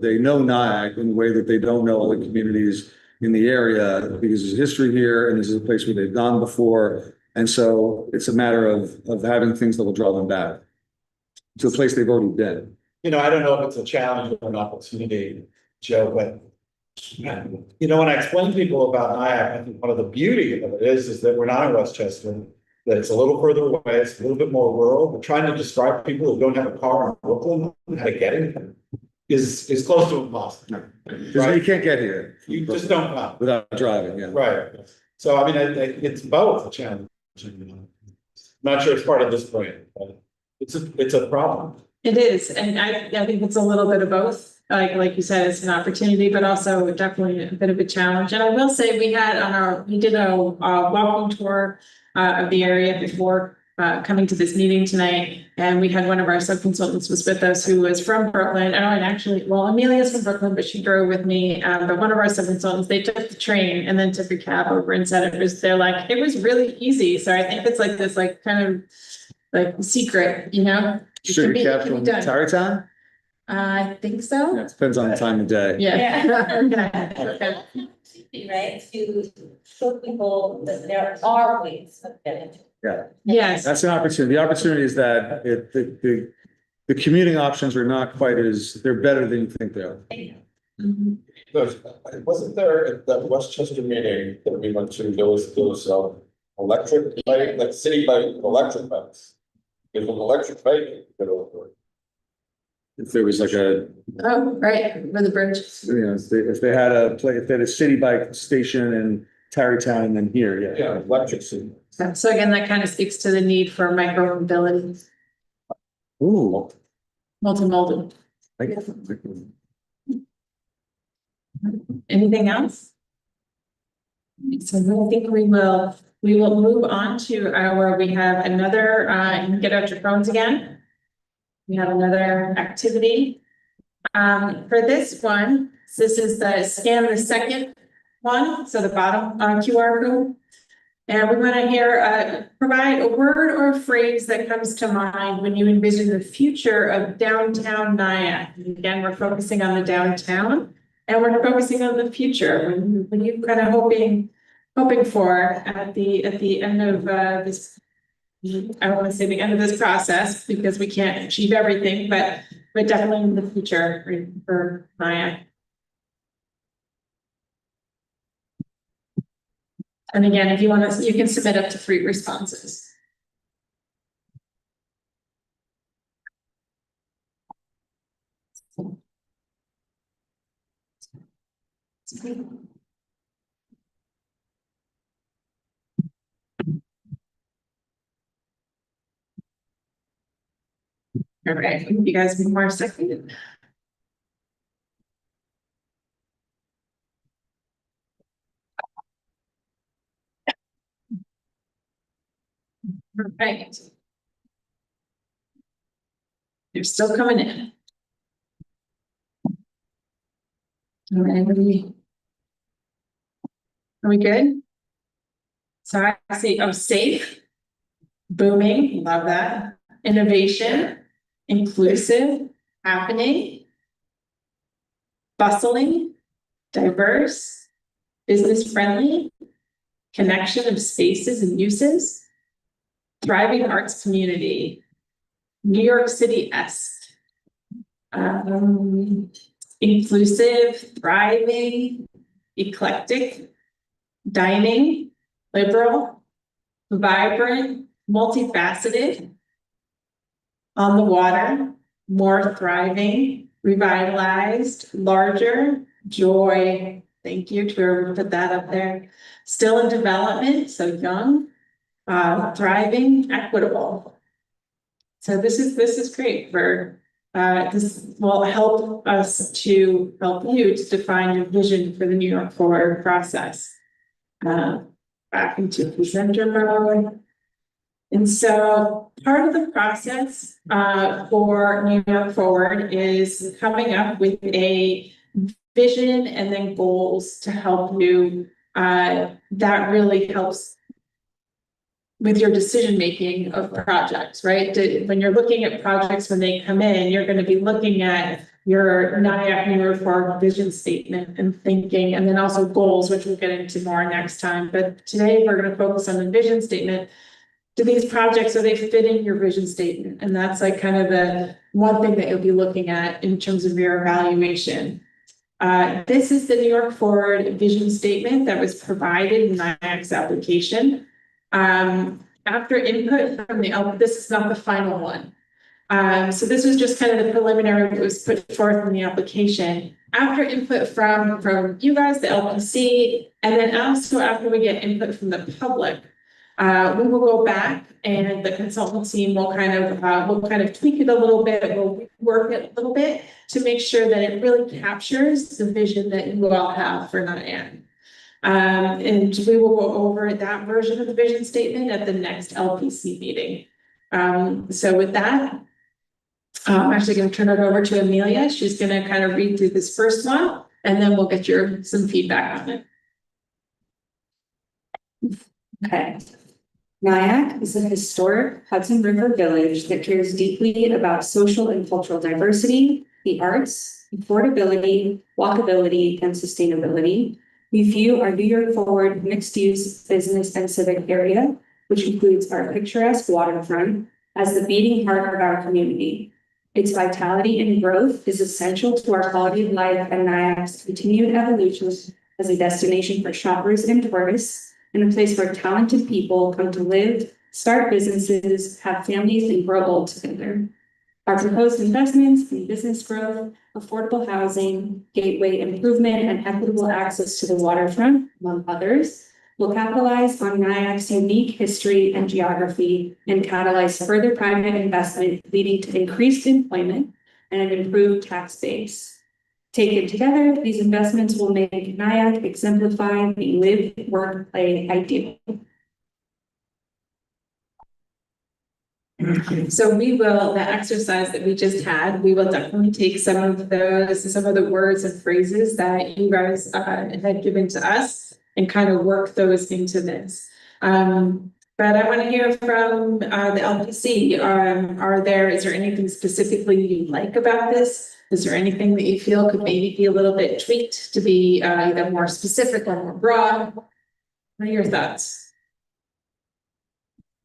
[SPEAKER 1] They know Nyack in a way that they don't know other communities in the area because there's history here and this is a place where they've gone before. And so it's a matter of having things that will draw them back to a place they've already been.
[SPEAKER 6] I don't know if it's a challenge or an opportunity, Joe, but when I explain to people about Nyack, I think one of the beauty of it is that we're not in Westchester, that it's a little further away, it's a little bit more rural. We're trying to describe people who don't have a car in Brooklyn, how to get in is close to impossible.
[SPEAKER 1] Because you can't get here.
[SPEAKER 6] You just don't come.
[SPEAKER 1] Without driving, yeah.
[SPEAKER 6] Right. So I mean, it's both a challenge. Not sure it's part of this plan, but it's a problem.
[SPEAKER 9] It is, and I think it's a little bit of both. Like you said, it's an opportunity, but also definitely a bit of a challenge. And I will say we did a walking tour of the area before coming to this meeting tonight. And we had one of our sub-consultants was with us who was from Brooklyn. And actually, Amelia's from Brooklyn, but she drove with me. But one of our sub-consultants, they took the train and then took a cab over and said it was really easy. So I think it's like this, like kind of like secret,
[SPEAKER 1] Sure,
[SPEAKER 9] It
[SPEAKER 1] you
[SPEAKER 9] can
[SPEAKER 1] cab
[SPEAKER 9] be
[SPEAKER 1] from
[SPEAKER 9] done.
[SPEAKER 1] Tarrytown?
[SPEAKER 9] I think so.
[SPEAKER 1] Yeah, it depends on the time of day.
[SPEAKER 9] Yeah. Okay.
[SPEAKER 10] Right, to show people that there are ways of getting.
[SPEAKER 9] Yes.
[SPEAKER 1] That's an opportunity. The opportunity is that the commuting options are not quite they're better than you think they are.
[SPEAKER 9] Mhm.
[SPEAKER 8] Wasn't there at that Westchester meeting that we went to, there was electric bike, like city bike, electric bikes. If an electric bike, you could go over it.
[SPEAKER 1] If there was like
[SPEAKER 9] Oh, right, for the bridge.
[SPEAKER 1] if they had a city bike station in Tarrytown and then here, yeah.
[SPEAKER 8] Yeah, electricity.
[SPEAKER 9] So again, that kind of speaks to the need for micro mobility,
[SPEAKER 1] Ooh.
[SPEAKER 9] multimodal. Anything else? So I think we will move on to our, we have another, get out your phones again. We have another activity. For this one, this is the scan the second one, so the bottom QR code. And we want to hear, provide a word or a phrase that comes to mind when you envision the future of downtown Nyack. Again, we're focusing on the downtown and we're focusing on the future. When you kind of hoping for at the end of this, I don't want to say the end of this process because we can't achieve everything, but definitely in the future for Nyack. And again, if you want to, you can submit up to 3 responses. All right, you guys be more second. Right. They're still coming in. All right, are we good? So I see, oh, safe, booming, love that. Innovation, inclusive, happening, bustling, diverse, business friendly, connection of spaces and uses, thriving arts community, New York City-esque, inclusive, thriving, eclectic, dining, liberal, vibrant, multifaceted, on the water, more thriving, revitalized, larger, joy. Thank you to whoever put that up there. Still in development, so young, thriving, equitable. So this is great for, this will help us to help you to define your vision for the New York Forward process. Back into presenter mode. And so part of the process for New York Forward is coming up with a vision and then goals to help you. That really helps with your decision making of projects, right? When you're looking at projects, when they come in, you're going to be looking at your Nyack New York Forward vision statement and thinking, and then also goals, which we'll get into more next time. But today we're going to focus on the vision statement. Do these projects, are they fitting your vision statement? And that's like kind of the one thing that you'll be looking at in terms of your evaluation. This is the New York Forward vision statement that was provided in Nyack's application. After input from this is not the final one. So this was just kind of the preliminary that was put forth in the application. After input from you guys, the LPC, and then also after we get input from the public, we will go back and the consultant team will kind of tweak it a little bit, we'll work it a little bit to make sure that it really captures the vision that you all have for Nyack. And we will go over that version of the vision statement at the next LPC meeting. So with that, I'm actually going to turn it over to Amelia. She's going to kind of read through this first one, and then we'll get some feedback on it.
[SPEAKER 7] Okay. Nyack is a historic Hudson River village that cares deeply about social and cultural diversity, the arts, affordability, walkability, and sustainability. We view our New York Forward mixed-use business and civic area, which includes our picturesque waterfront, as the beating heart of our community. Its vitality and growth is essential to our quality of life and Nyack's continued evolution as a destination for shoppers and tourists, and a place where talented people come to live, start businesses, have families, and grow old together. Our proposed investments in business growth, affordable housing, gateway improvement, and equitable access to the waterfront, among others, will capitalize on NIAC's unique history and geography and catalyze further private investment, leading to increased employment and an improved tax base. Taken together, these investments will make NIAC exemplify the live, work, play ideal.
[SPEAKER 3] So we will, the exercise that we just had, we will definitely take some of the words and phrases that you guys had given to us and kind of work those into this. But I want to hear from the LPC. Is there anything specifically you like about this? Is there anything that you feel could maybe be a little bit tweaked to be either more specific or more broad? What are your thoughts?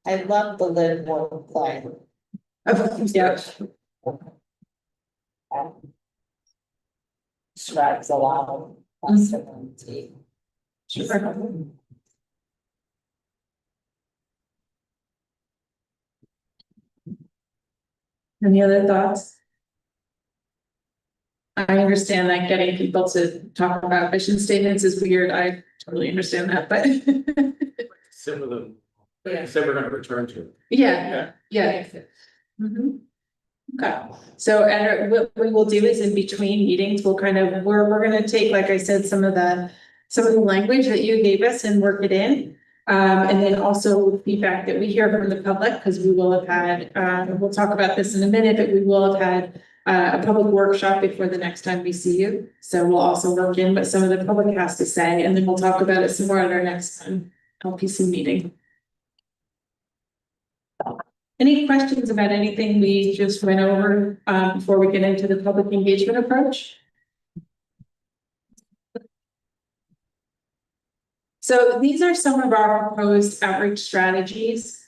[SPEAKER 2] I love the live, work, play.
[SPEAKER 3] Yeah.
[SPEAKER 2] Describes a lot of possibility.
[SPEAKER 3] Sure. Any other thoughts? I understand that getting people to talk about vision statements is weird. I totally understand that, but
[SPEAKER 8] Some of them,
[SPEAKER 3] yeah.
[SPEAKER 8] said we're gonna return to.
[SPEAKER 3] Yeah. Mhm. Okay, so and what we will do is in between meetings, we're gonna take, like I said, some of the language that you gave us and work it in. And then also feedback that we hear from the public, because we will have had, we'll talk about this in a minute, but we will have had a public workshop before the next time we see you. So we'll also work in what some of the public has to say, and then we'll talk about it some more at our next LPC meeting. Any questions about anything we just went over before we get into the public engagement approach? So these are some of our proposed outreach strategies.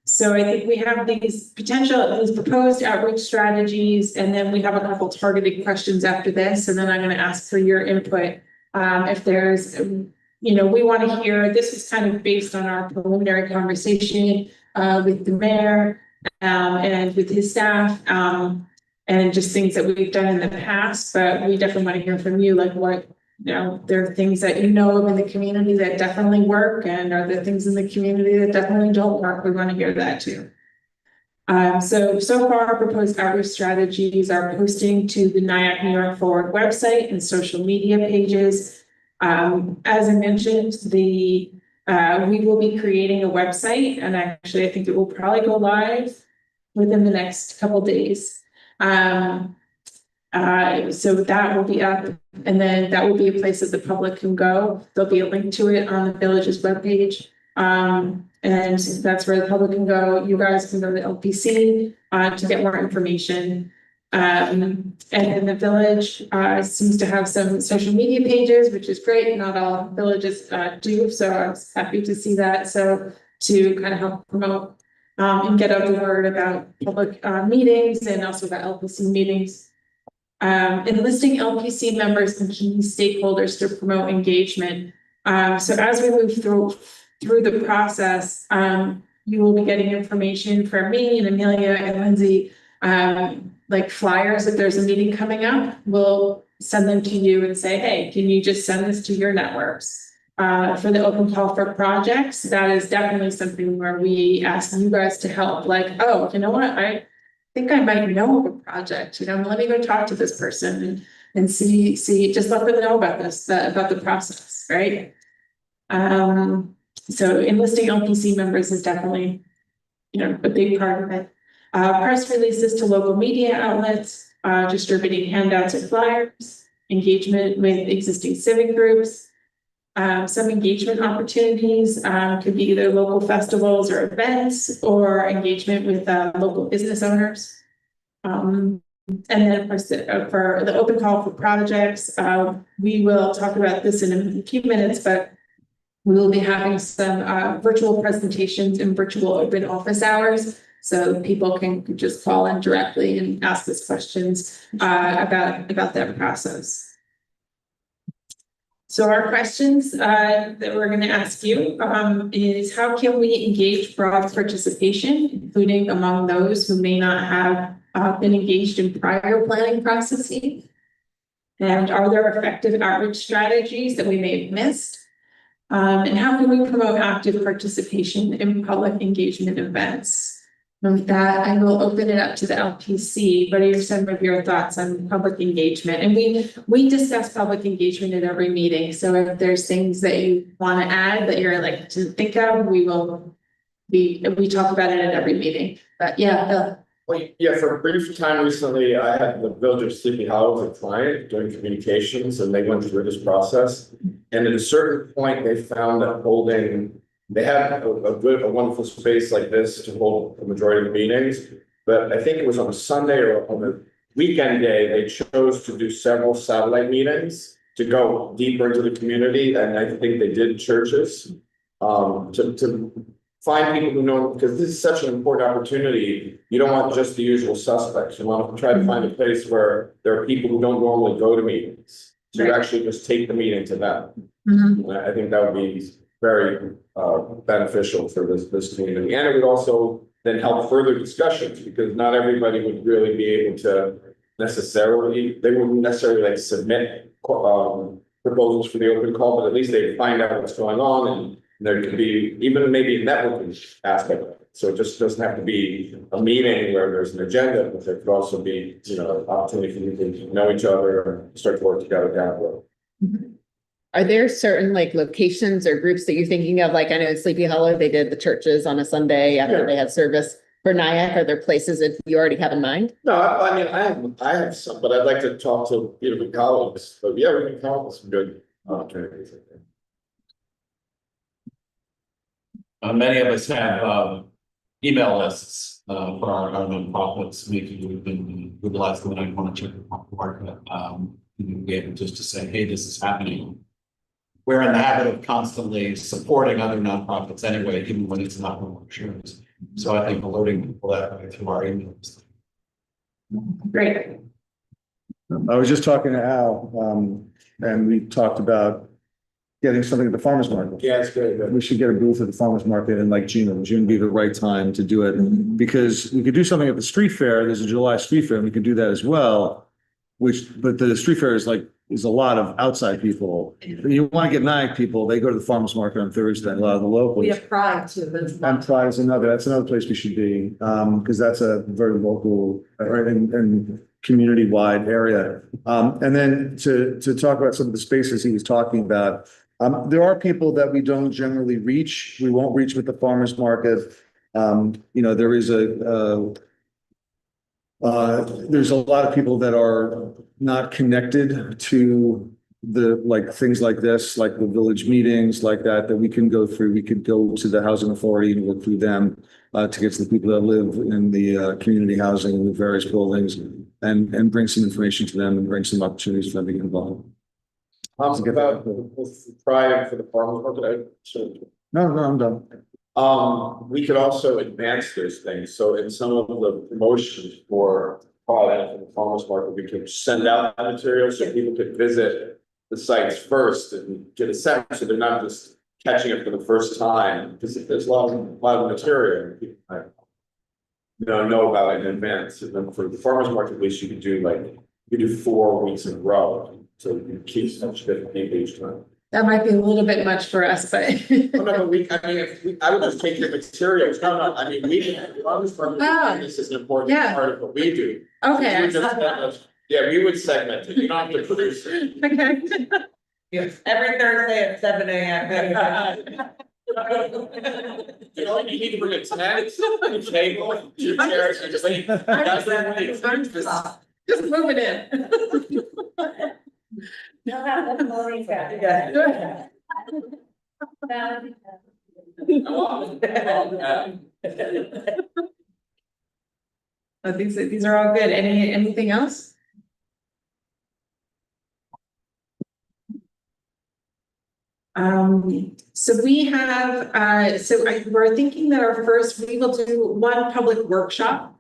[SPEAKER 3] So I think we have these proposed outreach strategies, and then we have a couple targeted questions after this, and then I'm going to ask for your input. If there's, we want to hear, this is kind of based on our preliminary conversation with the mayor and with his staff, and just things that we've done in the past, but we definitely want to hear from you, like what, there are things that in the community that definitely work, and are there things in the community that definitely don't work? We want to hear that too. So far, our proposed outreach strategies are posting to the NIAC New York Forward website and social media pages. As I mentioned, we will be creating a website, and actually, I think it will probably go live within the next couple days. So that will be up, and then that will be a place that the public can go. There'll be a link to it on the village's webpage. And that's where the public can go. You guys can go to the LPC to get more information. And then the village seems to have some social media pages, which is great. Not all villages do, so I was happy to see that. So to kind of help promote and get out the word about public meetings and also about LPC meetings. Enlisting LPC members and key stakeholders to promote engagement. So as we move through the process, you will be getting information from me and Amelia and Lindsay, like flyers. If there's a meeting coming up, we'll send them to you and say, hey, can you just send this to your networks? For the open call for projects, that is definitely something where we ask you guys to help. Like, oh, you know what? I think I might know of a project, let me go talk to this person and see, just let them know about this, about the process, right? So enlisting LPC members is definitely, a big part of it. Press releases to local media outlets, distributing handouts or flyers, engagement with existing civic groups. Some engagement opportunities could be either local festivals or events, or engagement with local business owners. And then of course, for the open call for projects, we will talk about this in a few minutes, but we will be having some virtual presentations and virtual open office hours. So people can just call in directly and ask us questions about that process. So our questions that we're going to ask you is, how can we engage broad participation, including among those who may not have been engaged in prior planning processes? And are there effective outreach strategies that we may have missed? And how can we promote active participation in public engagement events? And with that, I will open it up to the LPC. What are some of your thoughts on public engagement? And we discuss public engagement at every meeting. So if there's things that you want to add that you're like to think of, we talk about it at every meeting. But yeah, Bill.
[SPEAKER 8] Well, yeah, for a brief time recently, I had the Village of Sleepy Hollow as a client doing communications, and they went through this process. And at a certain point, they found that they had a wonderful space like this to hold the majority of the meetings. But I think it was on a Sunday or on a weekend day, they chose to do several satellite meetings to go deeper into the community, and I think they did churches. To find people who know, because this is such an important opportunity. You don't want just the usual suspects. You want to try to find a place where there are people who don't normally go to meetings. So you actually just take the meeting to them. And I think that would be very beneficial for this community. And it would also then help further discussions, because not everybody would really be able to they wouldn't necessarily like submit proposals for the open call, but at least they'd find out what's going on, and there could be even maybe a networking aspect of it. So it just doesn't have to be a meeting where there's an agenda, but there could also be, an opportunity for you to know each other and start to work together down the road.
[SPEAKER 3] Are there certain like locations or groups that you're thinking of? Like I know in Sleepy Hollow, they did the churches on a Sunday after they had service. For Nyack, are there places that you already have in mind?
[SPEAKER 8] No, I mean, I have some, but I'd like to talk to, the colleagues, but yeah, we can come up with some good opportunities.
[SPEAKER 12] Many of us have email lists for our nonprofits. Maybe we've been utilized when I want to check the market. Be able just to say, hey, this is happening. We're in the habit of constantly supporting other nonprofits anyway, even when it's not one of our shares. So I think alerting people that way through our emails.
[SPEAKER 3] Great.
[SPEAKER 1] I was just talking to Al, and we talked about getting something at the farmer's market.
[SPEAKER 8] Yeah, it's good.
[SPEAKER 1] We should get a booth at the farmer's market in like June. June be the right time to do it, because we could do something at the street fair. There's a July street fair, and we could do that as well. But the street fair is a lot of outside people. You want to get Nyack people, they go to the farmer's market on Thursday, a lot of the locals.
[SPEAKER 9] We have Pride too.
[SPEAKER 1] And Pride is that's another place we should be, because that's a very local, and community-wide area. And then to talk about some of the spaces he was talking about, there are people that we don't generally reach. We won't reach with the farmer's market. There is there's a lot of people that are not connected to things like this, like the village meetings like that we can go through. We could go to the housing authority and work through them to get to the people that live in the community housing in the various buildings, and bring some information to them and bring some opportunities for them to get involved.
[SPEAKER 8] About the Pride for the farmers market.
[SPEAKER 1] No, I'm done.
[SPEAKER 8] We could also advance those things. So in some of the promotions for Pride and the farmers market, we could send out materials so people could visit the sites first and get a sense, so they're not just catching it for the first time, because there's a lot of material people know about it in advance. And then for the farmers market, at least you could do 4 weeks in a row. So you can keep such different people each time.
[SPEAKER 3] That might be a little bit much for us, but.
[SPEAKER 8] I would just take your materials. No, I mean, this is an important part of what we do.
[SPEAKER 3] Okay.
[SPEAKER 8] We would segment it. You don't have to produce it.
[SPEAKER 3] Okay.
[SPEAKER 11] Yes, every Thursday at 7 a.m.
[SPEAKER 8] You need to bring a tent, a table, 2 chairs, and just like.
[SPEAKER 3] Just move it in.
[SPEAKER 11] No, that's Maureen's got it.
[SPEAKER 3] These are all good. Anything else? So we have, we're thinking that we will do one public workshop.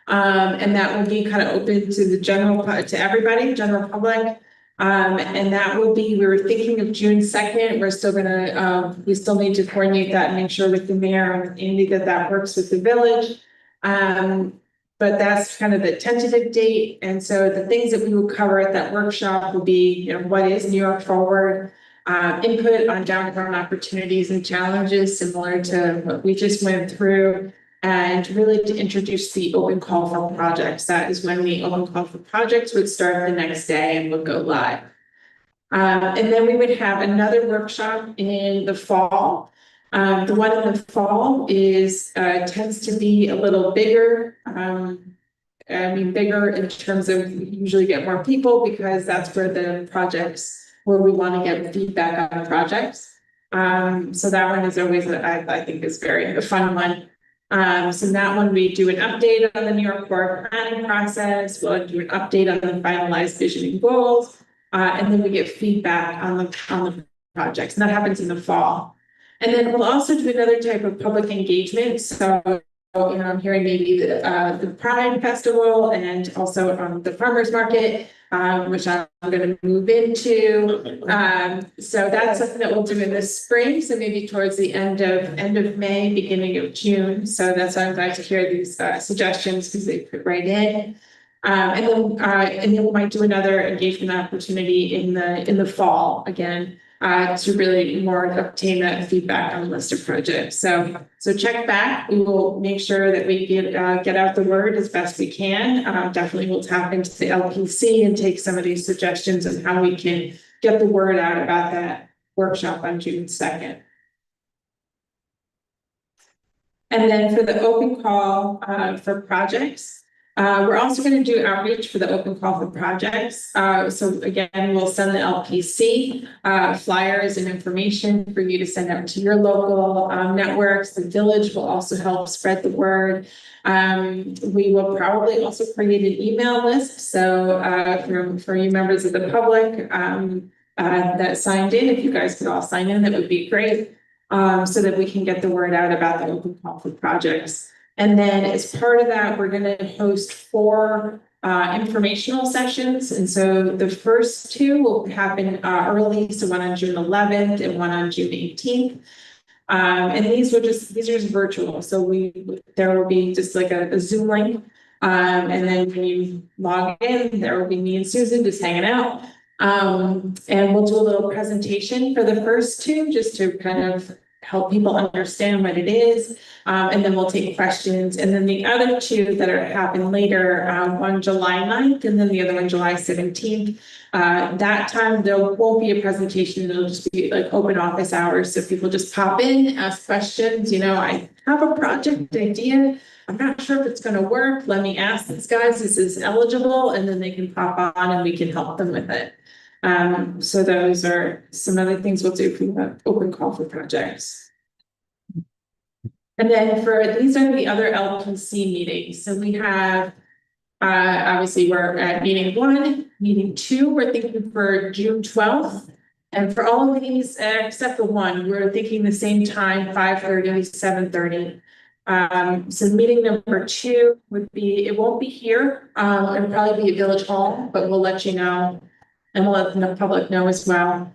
[SPEAKER 3] And that will be kind of open to the to everybody, general public. And that will be, we were thinking of June 2nd. We're still gonna, we still need to coordinate that and make sure with the mayor and Andy that works with the village. But that's kind of the tentative date. And so the things that we will cover at that workshop will be, what is New York Forward? input on downtown opportunities and challenges similar to what we just went through. And really to introduce the open call for projects. That is when the open call for projects would start the next day and would go live. And then we would have another workshop in the fall. The one in the fall is, tends to be a little bigger. Bigger in terms of we usually get more people because that's where the projects, where we want to get feedback on projects. So that one is always, I think is a fun one. So that one, we do an update on the New York Port planning process, we'll do an update on the finalized vision and goals, and then we get feedback on the projects, and that happens in the fall. And then we'll also do another type of public engagement, so I'm hearing maybe the Pride Festival and also the farmers market, which I'm going to move into. So that's something that we'll do in the spring. So maybe towards the end of May, beginning of June. So that's why I'm glad to hear these suggestions because they fit right in. And then we might do another engagement opportunity in the fall again. To really more obtain that feedback on the list of projects. So check back. We will make sure that we get out the word as best we can. Definitely we'll tap into the LPC and take some of these suggestions on how we can get the word out about that workshop on June 2nd. And then for the open call for projects, we're also going to do outreach for the open call for projects. So again, we'll send the LPC flyers and information for you to send out to your local networks. The village will also help spread the word. We will probably also create an email list. So for you members of the public that signed in, if you guys could all sign in, that would be great. So that we can get the word out about the open call for projects. And then as part of that, we're going to host 4 informational sessions. And so the first 2 will happen early. So one on June 11th and one on June 18th. And these are just virtual. So there will be just like a Zoom link. And then when you log in, there will be me and Susan just hanging out. And we'll do a little presentation for the first 2 just to kind of help people understand what it is. And then we'll take questions. And then the other 2 that happen later, one July 9th and then the other one July 17th. That time there won't be a presentation. It'll just be like open office hours. So people just pop in, ask questions. I have a project idea. I'm not sure if it's going to work. Let me ask these guys, this is eligible, and then they can pop on and we can help them with it. So those are some other things we'll do for the open call for projects. And then these are the other LPC meetings. So we have, obviously we're at meeting 1, meeting 2, we're thinking for June 12th. And for all of these, except for one, we're thinking the same time, 5:30 to 7:30. So meeting number 2 would be, it won't be here, it'll probably be at Village Hall, but we'll let you know. And we'll let the public know as well.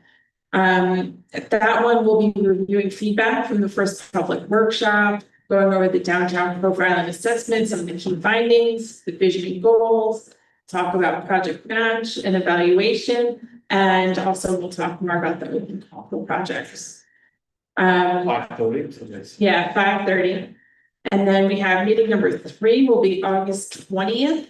[SPEAKER 3] That one will be reviewing feedback from the first public workshop, going over the downtown profiling assessment, some of the key findings, the vision and goals, talk about project match and evaluation, and also we'll talk more about the open call for projects.
[SPEAKER 5] 5:30.
[SPEAKER 3] Yeah, 5:30. And then we have meeting number 3 will be August 20th.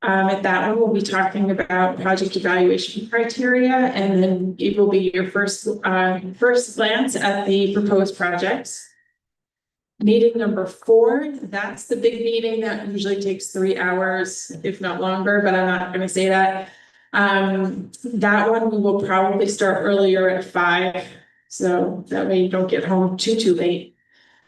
[SPEAKER 3] At that one, we'll be talking about project evaluation criteria, and then it will be your first glance at the proposed projects. Meeting number 4, that's the big meeting that usually takes 3 hours, if not longer, but I'm not going to say that. That one we will probably start earlier at 5, so that way you don't get home too late.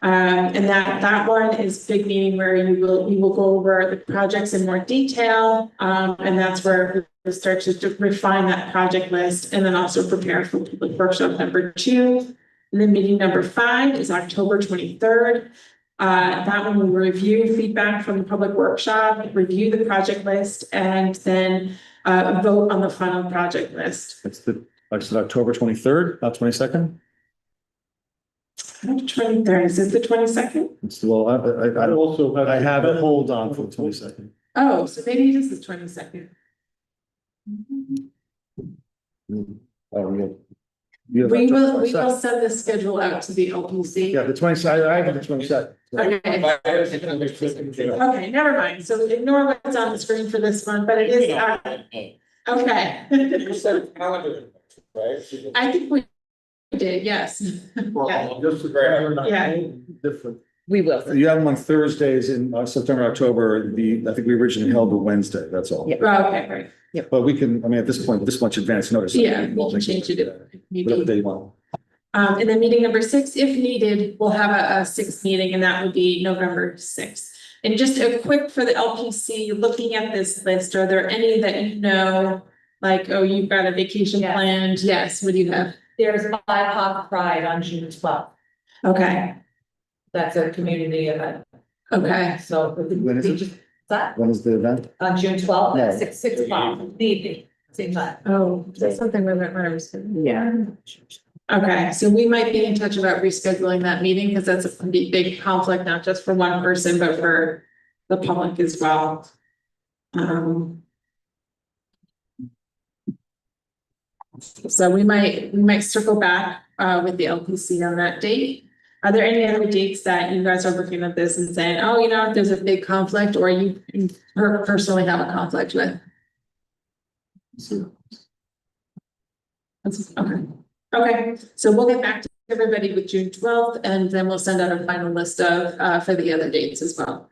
[SPEAKER 3] And that one is big meeting where we will go over the projects in more detail. And that's where we start to refine that project list and then also prepare for public workshop number 2. And then meeting number 5 is October 23rd. That one will review feedback from the public workshop, review the project list, and then vote on the final project list.
[SPEAKER 1] It's October 23rd, not 22nd.
[SPEAKER 3] 23rd, is it the 22nd?
[SPEAKER 1] It's well,
[SPEAKER 4] I also
[SPEAKER 1] I have it hold on for the 22nd.
[SPEAKER 3] Oh, so maybe it is the 22nd.
[SPEAKER 1] Oh, yeah. You have
[SPEAKER 9] We
[SPEAKER 1] October
[SPEAKER 9] will
[SPEAKER 1] 22nd.
[SPEAKER 9] send the schedule out to the LPC.
[SPEAKER 1] Yeah, the 22nd, I have the 22nd.
[SPEAKER 9] Okay, never mind. So ignore what's on the screen for this one, but it is, okay. I think we did, yes. Yeah.
[SPEAKER 4] Just
[SPEAKER 9] Yeah.
[SPEAKER 4] different.
[SPEAKER 3] We will.
[SPEAKER 1] You have them on Thursdays in September, October, I think we originally held the Wednesday, that's all.
[SPEAKER 3] Yeah.
[SPEAKER 9] Oh, okay, great.
[SPEAKER 1] But we can, I mean, at this point, this much advance notice.
[SPEAKER 9] Yeah, we can change it if
[SPEAKER 1] Whatever
[SPEAKER 9] needed.
[SPEAKER 1] they want.
[SPEAKER 9] And then meeting number 6, if needed, we'll have a sixth meeting and that would be November 6th. And just a quick for the LPC, looking at this list, are there any that you know, like, oh, you've got a vacation Yeah. planned? Yes, what do you have? There's BIPOC Pride on June 12th. Okay,
[SPEAKER 10] That's a community event,
[SPEAKER 9] okay.
[SPEAKER 10] so.
[SPEAKER 1] When is it?
[SPEAKER 10] That,
[SPEAKER 1] When is the event?
[SPEAKER 10] on June twelfth,
[SPEAKER 1] No.
[SPEAKER 10] at six o'clock, the evening, same time.
[SPEAKER 9] Oh, that's something we went, yeah. Okay, so we might be in touch about rescheduling that meeting because that's a pretty big conflict, not just for one person, but for the public as well. So we might circle back with the LPC on that date. Are there any other dates that you guys are looking at this and saying, oh, you know, if there's a big conflict or you personally have a conflict with? Okay. Okay, so we'll get back to everybody with June 12th and then we'll send out a final list of for the other dates as well.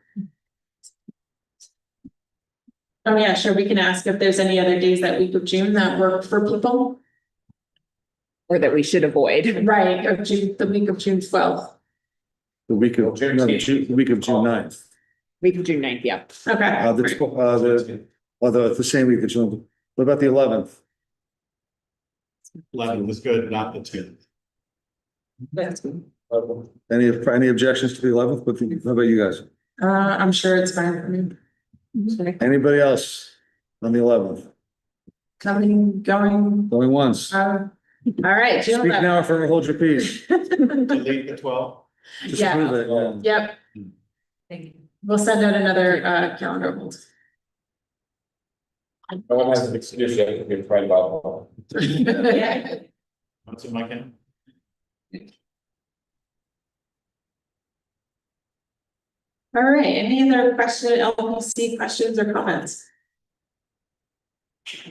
[SPEAKER 9] Oh, yeah, sure. We can ask if there's any other days that week of June that work for people.
[SPEAKER 3] Or that we should avoid.
[SPEAKER 9] Right, of June, the week of June 12th.
[SPEAKER 1] The week of, no, the week of June 9th.
[SPEAKER 3] Week of June 9th, yeah.
[SPEAKER 9] Okay.
[SPEAKER 1] The same week of June. What about the 11th?
[SPEAKER 12] 11 was good, not the 10th.
[SPEAKER 9] That's good.
[SPEAKER 1] Any objections to the 11th? But how about you guys?
[SPEAKER 9] I'm sure it's fine for me.
[SPEAKER 1] Anybody else on the 11th?
[SPEAKER 9] Coming, going,
[SPEAKER 1] Going once.
[SPEAKER 9] all right, June
[SPEAKER 1] Speak
[SPEAKER 9] 11th.
[SPEAKER 1] now or forever hold your peace.
[SPEAKER 12] Delete the 12th.
[SPEAKER 1] Just
[SPEAKER 9] Yeah.
[SPEAKER 1] approve it, yeah.
[SPEAKER 9] Yep. We'll send out another calendar hold.
[SPEAKER 8] No one has an excuse yet to get right about.
[SPEAKER 9] Yeah.
[SPEAKER 12] What's in my can?
[SPEAKER 9] All right, any other LPC questions or comments?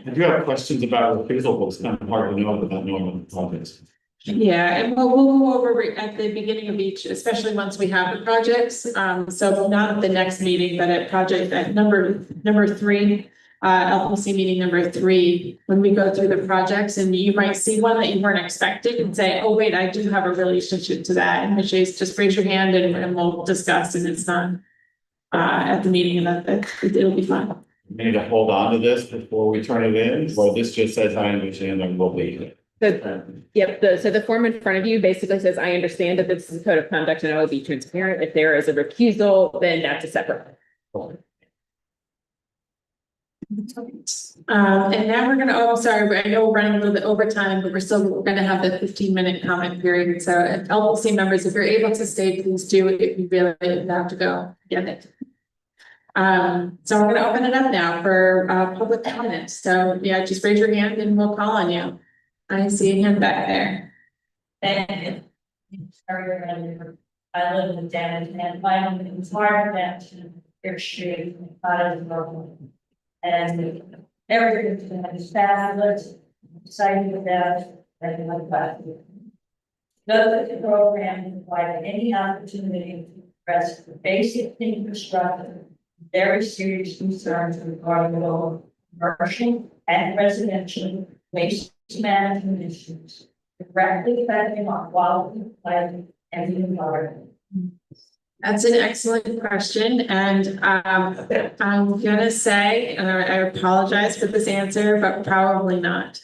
[SPEAKER 12] I do have questions about refusal, but it's kind of hard to know without knowing what the is.
[SPEAKER 9] Yeah, and we'll go over at the beginning of each, especially once we have the projects. So not at the next meeting, but at project at number 3, LPC meeting number 3, when we go through the projects and you might see one that you weren't expecting and say, oh, wait, I do have a relationship to that. In which case, just raise your hand and we'll discuss and it's done at the meeting and it'll be fine.
[SPEAKER 12] We need to hold on to this before we turn it in, or this just says, I understand and we'll leave it.
[SPEAKER 3] So the form in front of you basically says, I understand that this is a code of conduct and I will be transparent. If there is a recusal, then that's a separate.
[SPEAKER 9] And now we're gonna, oh, sorry, I know we're running a little bit over time, but we're gonna have the 15-minute comment period. So if LLC members, if you're able to stay, please do. If you really have to go, get it. So we're gonna open it up now for public comment. So yeah, just raise your hand and we'll call on you. I see a hand back there.
[SPEAKER 10] And I live in Denton and my own, it was hard to their street, and everything is fabulous, exciting about, and like that. The program provided any opportunity to address the basic infrastructure, very serious concerns regarding both commercial and residential waste management issues directly affecting our quality of life and the environment.
[SPEAKER 9] That's an excellent question, and I'm gonna say, and I apologize for this answer, but probably not.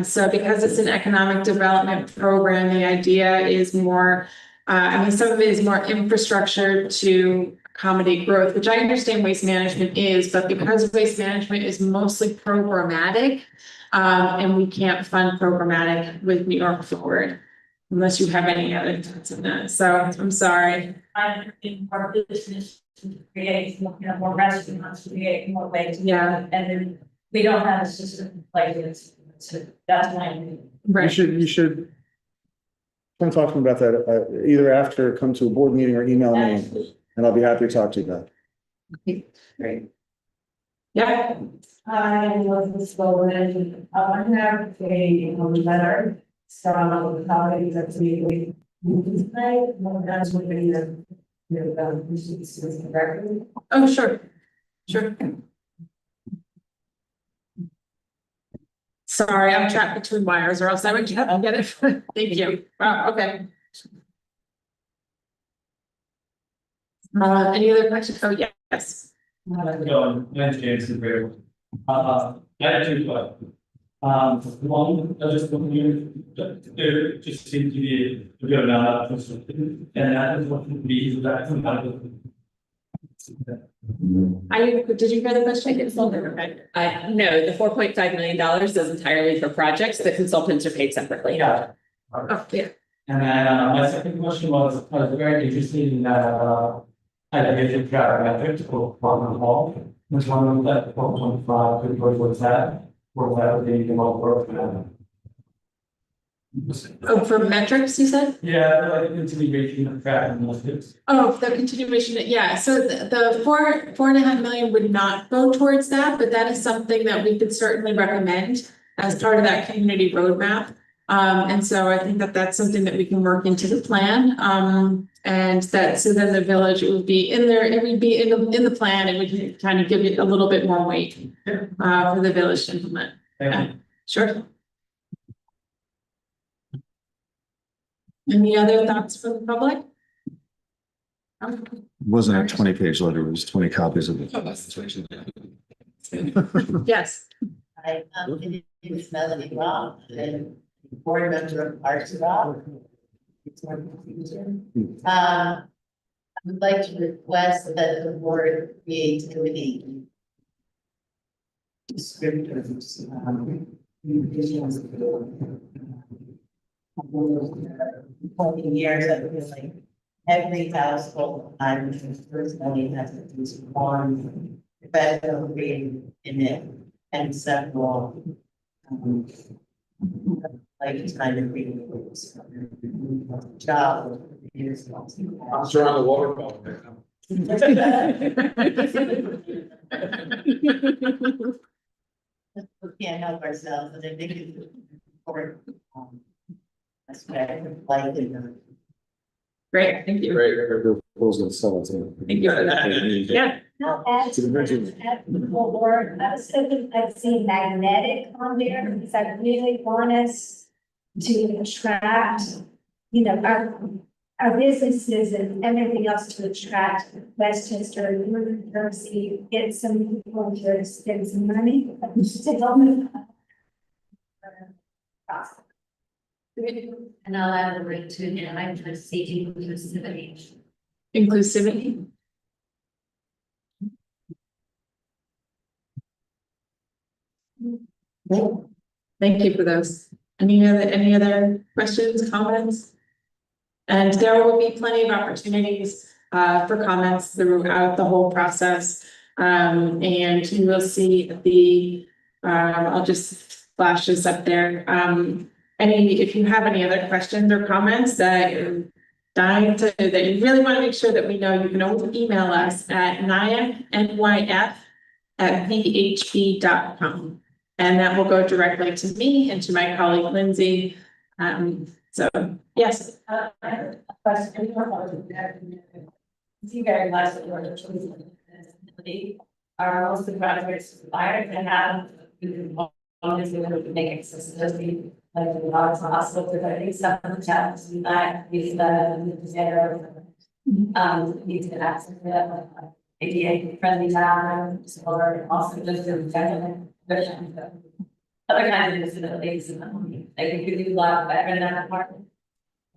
[SPEAKER 9] So because it's an economic development program, the idea is more, some of it is more infrastructure to accommodate growth, which I understand waste management is, but because waste management is mostly programmatic, and we can't fund programmatic with New York Forward, unless you have any other thoughts on that. So I'm sorry.
[SPEAKER 10] I'm in our business to create, more restaurants, to create more ways.
[SPEAKER 9] Yeah.
[SPEAKER 10] And then we don't have a system in place.
[SPEAKER 9] So that's my.
[SPEAKER 1] You should. Come talk to me about that, either after, come to a board meeting or email me, and I'll be happy to talk to you about it.
[SPEAKER 3] Great.
[SPEAKER 9] Yeah. I was this and I have a letter from the company that's meeting. Tonight, that's what we record.
[SPEAKER 3] Oh, sure, sure. Sorry, I'm trapped between wires or else I would get it. Thank you. Wow, okay. Any other questions? Oh, yes.
[SPEAKER 13] John, and James is very. I have two questions. One, I just want you, there just seemed to be a good amount of, and that is what would be, that's about it.
[SPEAKER 3] Did you hear the question? I didn't no, the $4.5 million is entirely for projects. The consultants are paid separately.
[SPEAKER 13] Yeah.
[SPEAKER 3] Oh, yeah.
[SPEAKER 13] And then, my second question was, I was very interested in that, I did method for Department Hall. Was one that 4.5 could go towards that, or that would be the most work.
[SPEAKER 3] Oh, for metrics, you said?
[SPEAKER 13] Yeah, like intimidation of track and methods.
[SPEAKER 3] Oh, the continuation, yeah, so the 4.5 million would not go towards that, but that is something that we could certainly recommend as part of that community roadmap. And so I think that that's something that we can work into the plan. And that, so then the village, it would be in there, it would be in the plan, it would kind of give it a little bit more weight for the village to implement.
[SPEAKER 13] Thank you.
[SPEAKER 3] Sure. Any other thoughts from the public?
[SPEAKER 1] It wasn't a 20-page letter, it was 20 copies of it.
[SPEAKER 3] Yes.
[SPEAKER 2] I, it is Melanie Rock, and board member of Arts Rock. It's more confusing. I would like to request that the board creativity. Descriptors, 20 years, I feel like every household, I'm personally has at least one professional creative in it and several. Like it's kind of reading books. Job.
[SPEAKER 8] I'm sure on the water bottle.
[SPEAKER 2] We can't help ourselves, and I think it's important. That's what I like in
[SPEAKER 3] Great, thank you.
[SPEAKER 8] Great.
[SPEAKER 3] Thank you for that. Yeah.
[SPEAKER 14] At the board, I was thinking I'd see magnetic on there, because I really want us to attract, our businesses and everything else to attract Westchester University, get some people to spend some money to help them. And I'll add a link to it, and I'm trying to see inclusivity.
[SPEAKER 3] Inclusivity. Thank you for those. Any other questions, comments? And there will be plenty of opportunities for comments throughout the whole process. And you will see the I'll just flash this up there. If you have any other questions or comments that you're dying to, that you really want to make sure that we know, you can always email us at nyf@vhb.com. And that will go directly to me and to my colleague Lindsay. So yes.
[SPEAKER 9] You very much that you're are most of the projects required to have obviously we would make accessibility like a lot of hospitals, but I think some of the challenges we might use need to access the ADA friendly towns or also just in general. Other kinds of disabilities, they can do a lot better in that department.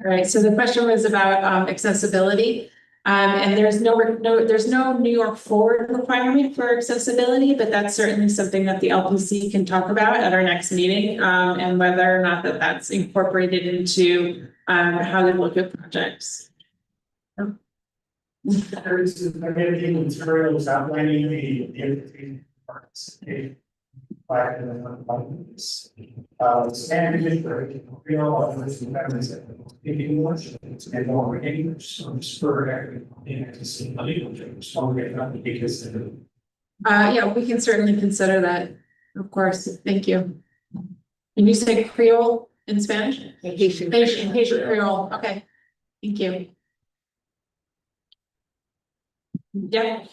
[SPEAKER 3] All right, so the question was about accessibility. And there's no New York Forward requirement for accessibility, but that's certainly something that the LPC can talk about at our next meeting, and whether or not that's incorporated into how they look at projects.
[SPEAKER 13] Materials outlining the parts. And you know, if you watch it, it's and more English, some spur to see legal terms, so because.
[SPEAKER 3] Yeah, we can certainly consider that, of course, thank you. And you say Creole in Spanish? Haitian Creole, okay, thank you. Yeah.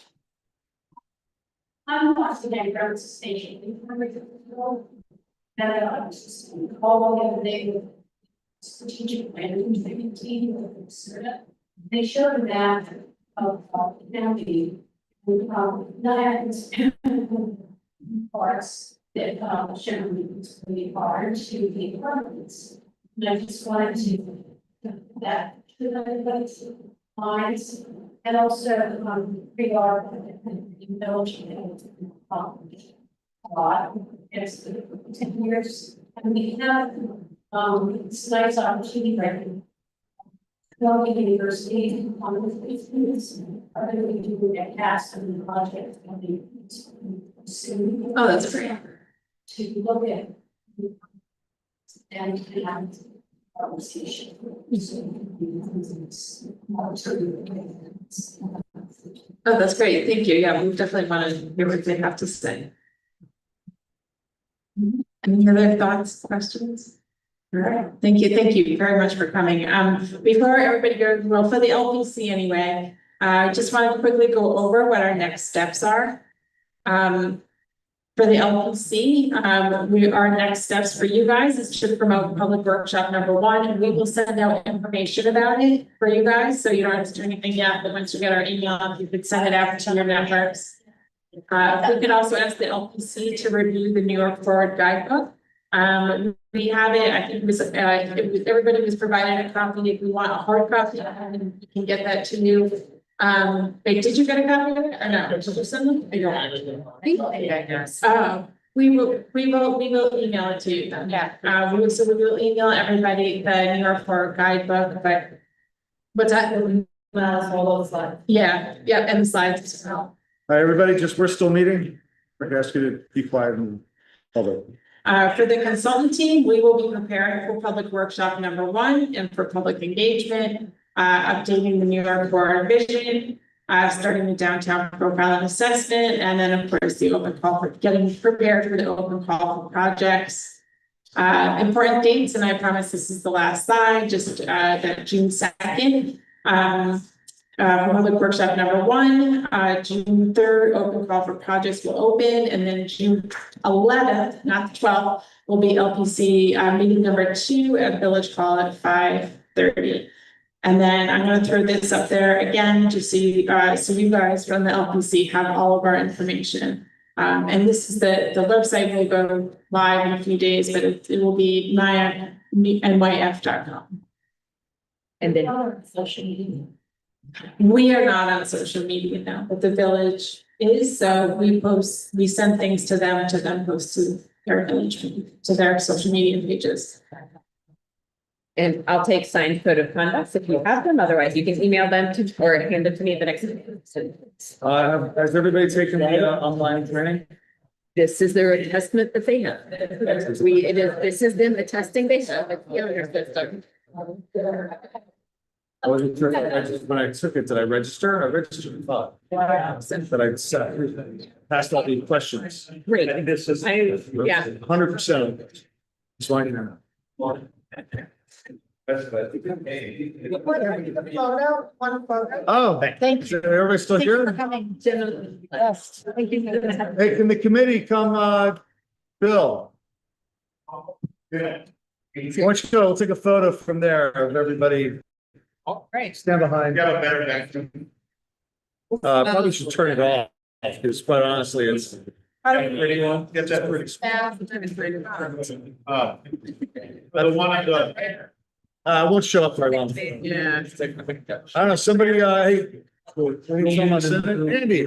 [SPEAKER 14] I'm watching that road station. And all the other day with strategic planning, they showed a map of the county. That parts that should be hard to be apartments. And I just wanted to that to everybody's minds and also regard a lot. It's 10 years and we have it's a nice opportunity right now. Going to university on the students are going to do that cast and the project.
[SPEAKER 3] Oh, that's great.
[SPEAKER 14] To look at and have conversation.
[SPEAKER 3] Oh, that's great, thank you, yeah, we definitely want to hear what they have to say. Any other thoughts, questions? All right, thank you very much for coming. Before everybody goes, well, for the LPC anyway, I just want to quickly go over what our next steps are. For the LPC, our next steps for you guys is to promote public workshop #1, and we will send out information about it for you guys, so you don't have to do anything yet, but once you get our email, you could send it out to your networks. We could also ask the LPC to review the New York Forward Guidebook. We have it, I think it was everybody was provided a copy. If you want a hard copy, and you can get that to you. Wait, did you get a copy of it or no? Did you send them? We will email it to you then. Yeah. We will email everybody the New York Forward Guidebook, but what's that? All those slides. Yeah, and the slides as well.
[SPEAKER 1] Hi, everybody, we're still meeting. I ask you to be quiet and hold it.
[SPEAKER 3] For the consultant team, we will be preparing for public workshop #1 and for public engagement, updating the New York Forward Vision, starting the downtown profile and assessment, and then of course the open call for getting prepared for the open call for projects. Important dates, and I promise this is the last slide, just that June 2nd. Public workshop #1, June 3rd, open call for projects will open, and then June 11th, not the 12th, will be LPC meeting #2 at Village Hall at 5:30. And then I'm going to throw this up there again, just so you guys from the LPC have all of our information. And this is the website will go live in a few days, but it will be nyf.com.
[SPEAKER 2] And then social media.
[SPEAKER 3] We are not on social media now, but the village is, so we send things to them post to their village, to their social media pages.
[SPEAKER 2] And I'll take signed code of conduct if you have them, otherwise you can email them to, or hand them to me at the next meeting.
[SPEAKER 1] Has everybody taken the online training?
[SPEAKER 2] This is their attestment that they have. This is them attesting they have a failure system.
[SPEAKER 1] I wasn't sure when I took it, did I register? I registered. But I passed all the questions.
[SPEAKER 2] Great.
[SPEAKER 1] I think this is.
[SPEAKER 2] Yeah.
[SPEAKER 1] 100%. It's fine now. Oh,
[SPEAKER 10] Thank you.
[SPEAKER 1] everybody still
[SPEAKER 10] Thank you for
[SPEAKER 1] here?
[SPEAKER 10] coming. Yes, thank you.
[SPEAKER 1] Hey, can the committee come, Bill? Why don't you go, we'll take a photo from there of everybody.
[SPEAKER 2] Oh, great.
[SPEAKER 1] Stand behind.
[SPEAKER 6] Got a better vacuum.
[SPEAKER 1] Probably should turn it off, because quite honestly, it's.
[SPEAKER 6] Pretty one, get that pretty. The one I got.
[SPEAKER 1] I won't show up for long.
[SPEAKER 3] Yeah.
[SPEAKER 1] I don't know, somebody, hey. Someone send it, Andy.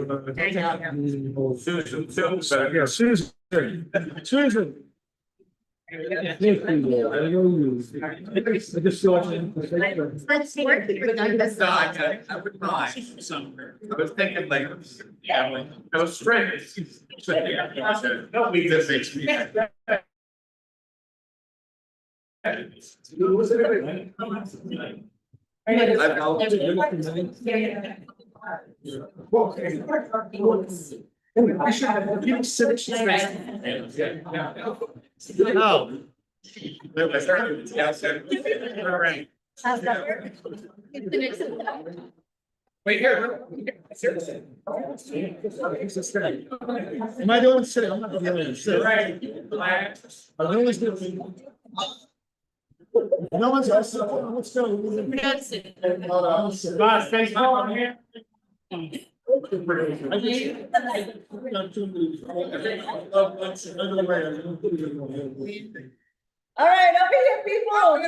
[SPEAKER 6] Susan.
[SPEAKER 1] Yeah, Susan. Susan. I just saw it.
[SPEAKER 8] I would buy somewhere. I was thinking like, yeah, like, go straight. Don't leave this makes me.
[SPEAKER 1] I should have given civics.
[SPEAKER 8] Oh.
[SPEAKER 1] Wait here. Am I doing sitting? I'm not doing sitting. I'm doing sitting. No one's else. Let's go. Thanks for here.
[SPEAKER 2] All right, up here, people.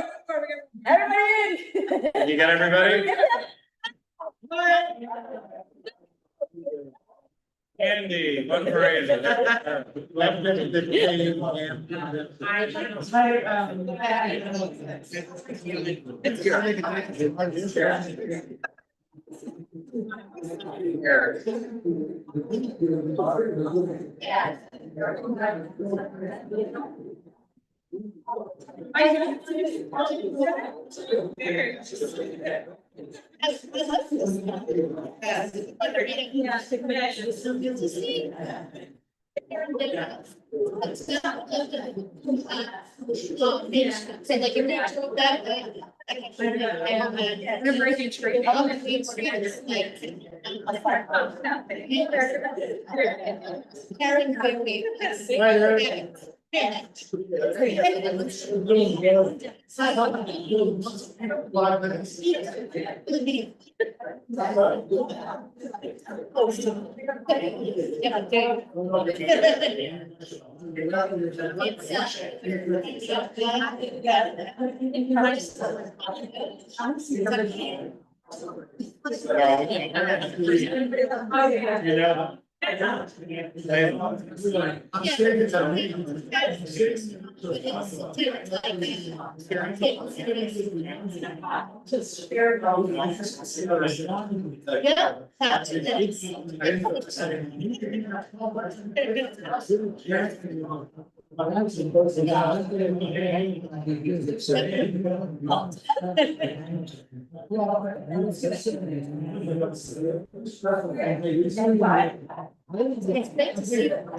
[SPEAKER 2] Everybody in.
[SPEAKER 6] You got everybody?
[SPEAKER 8] Andy, what parade?
[SPEAKER 10] It's great to see them.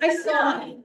[SPEAKER 10] I saw it.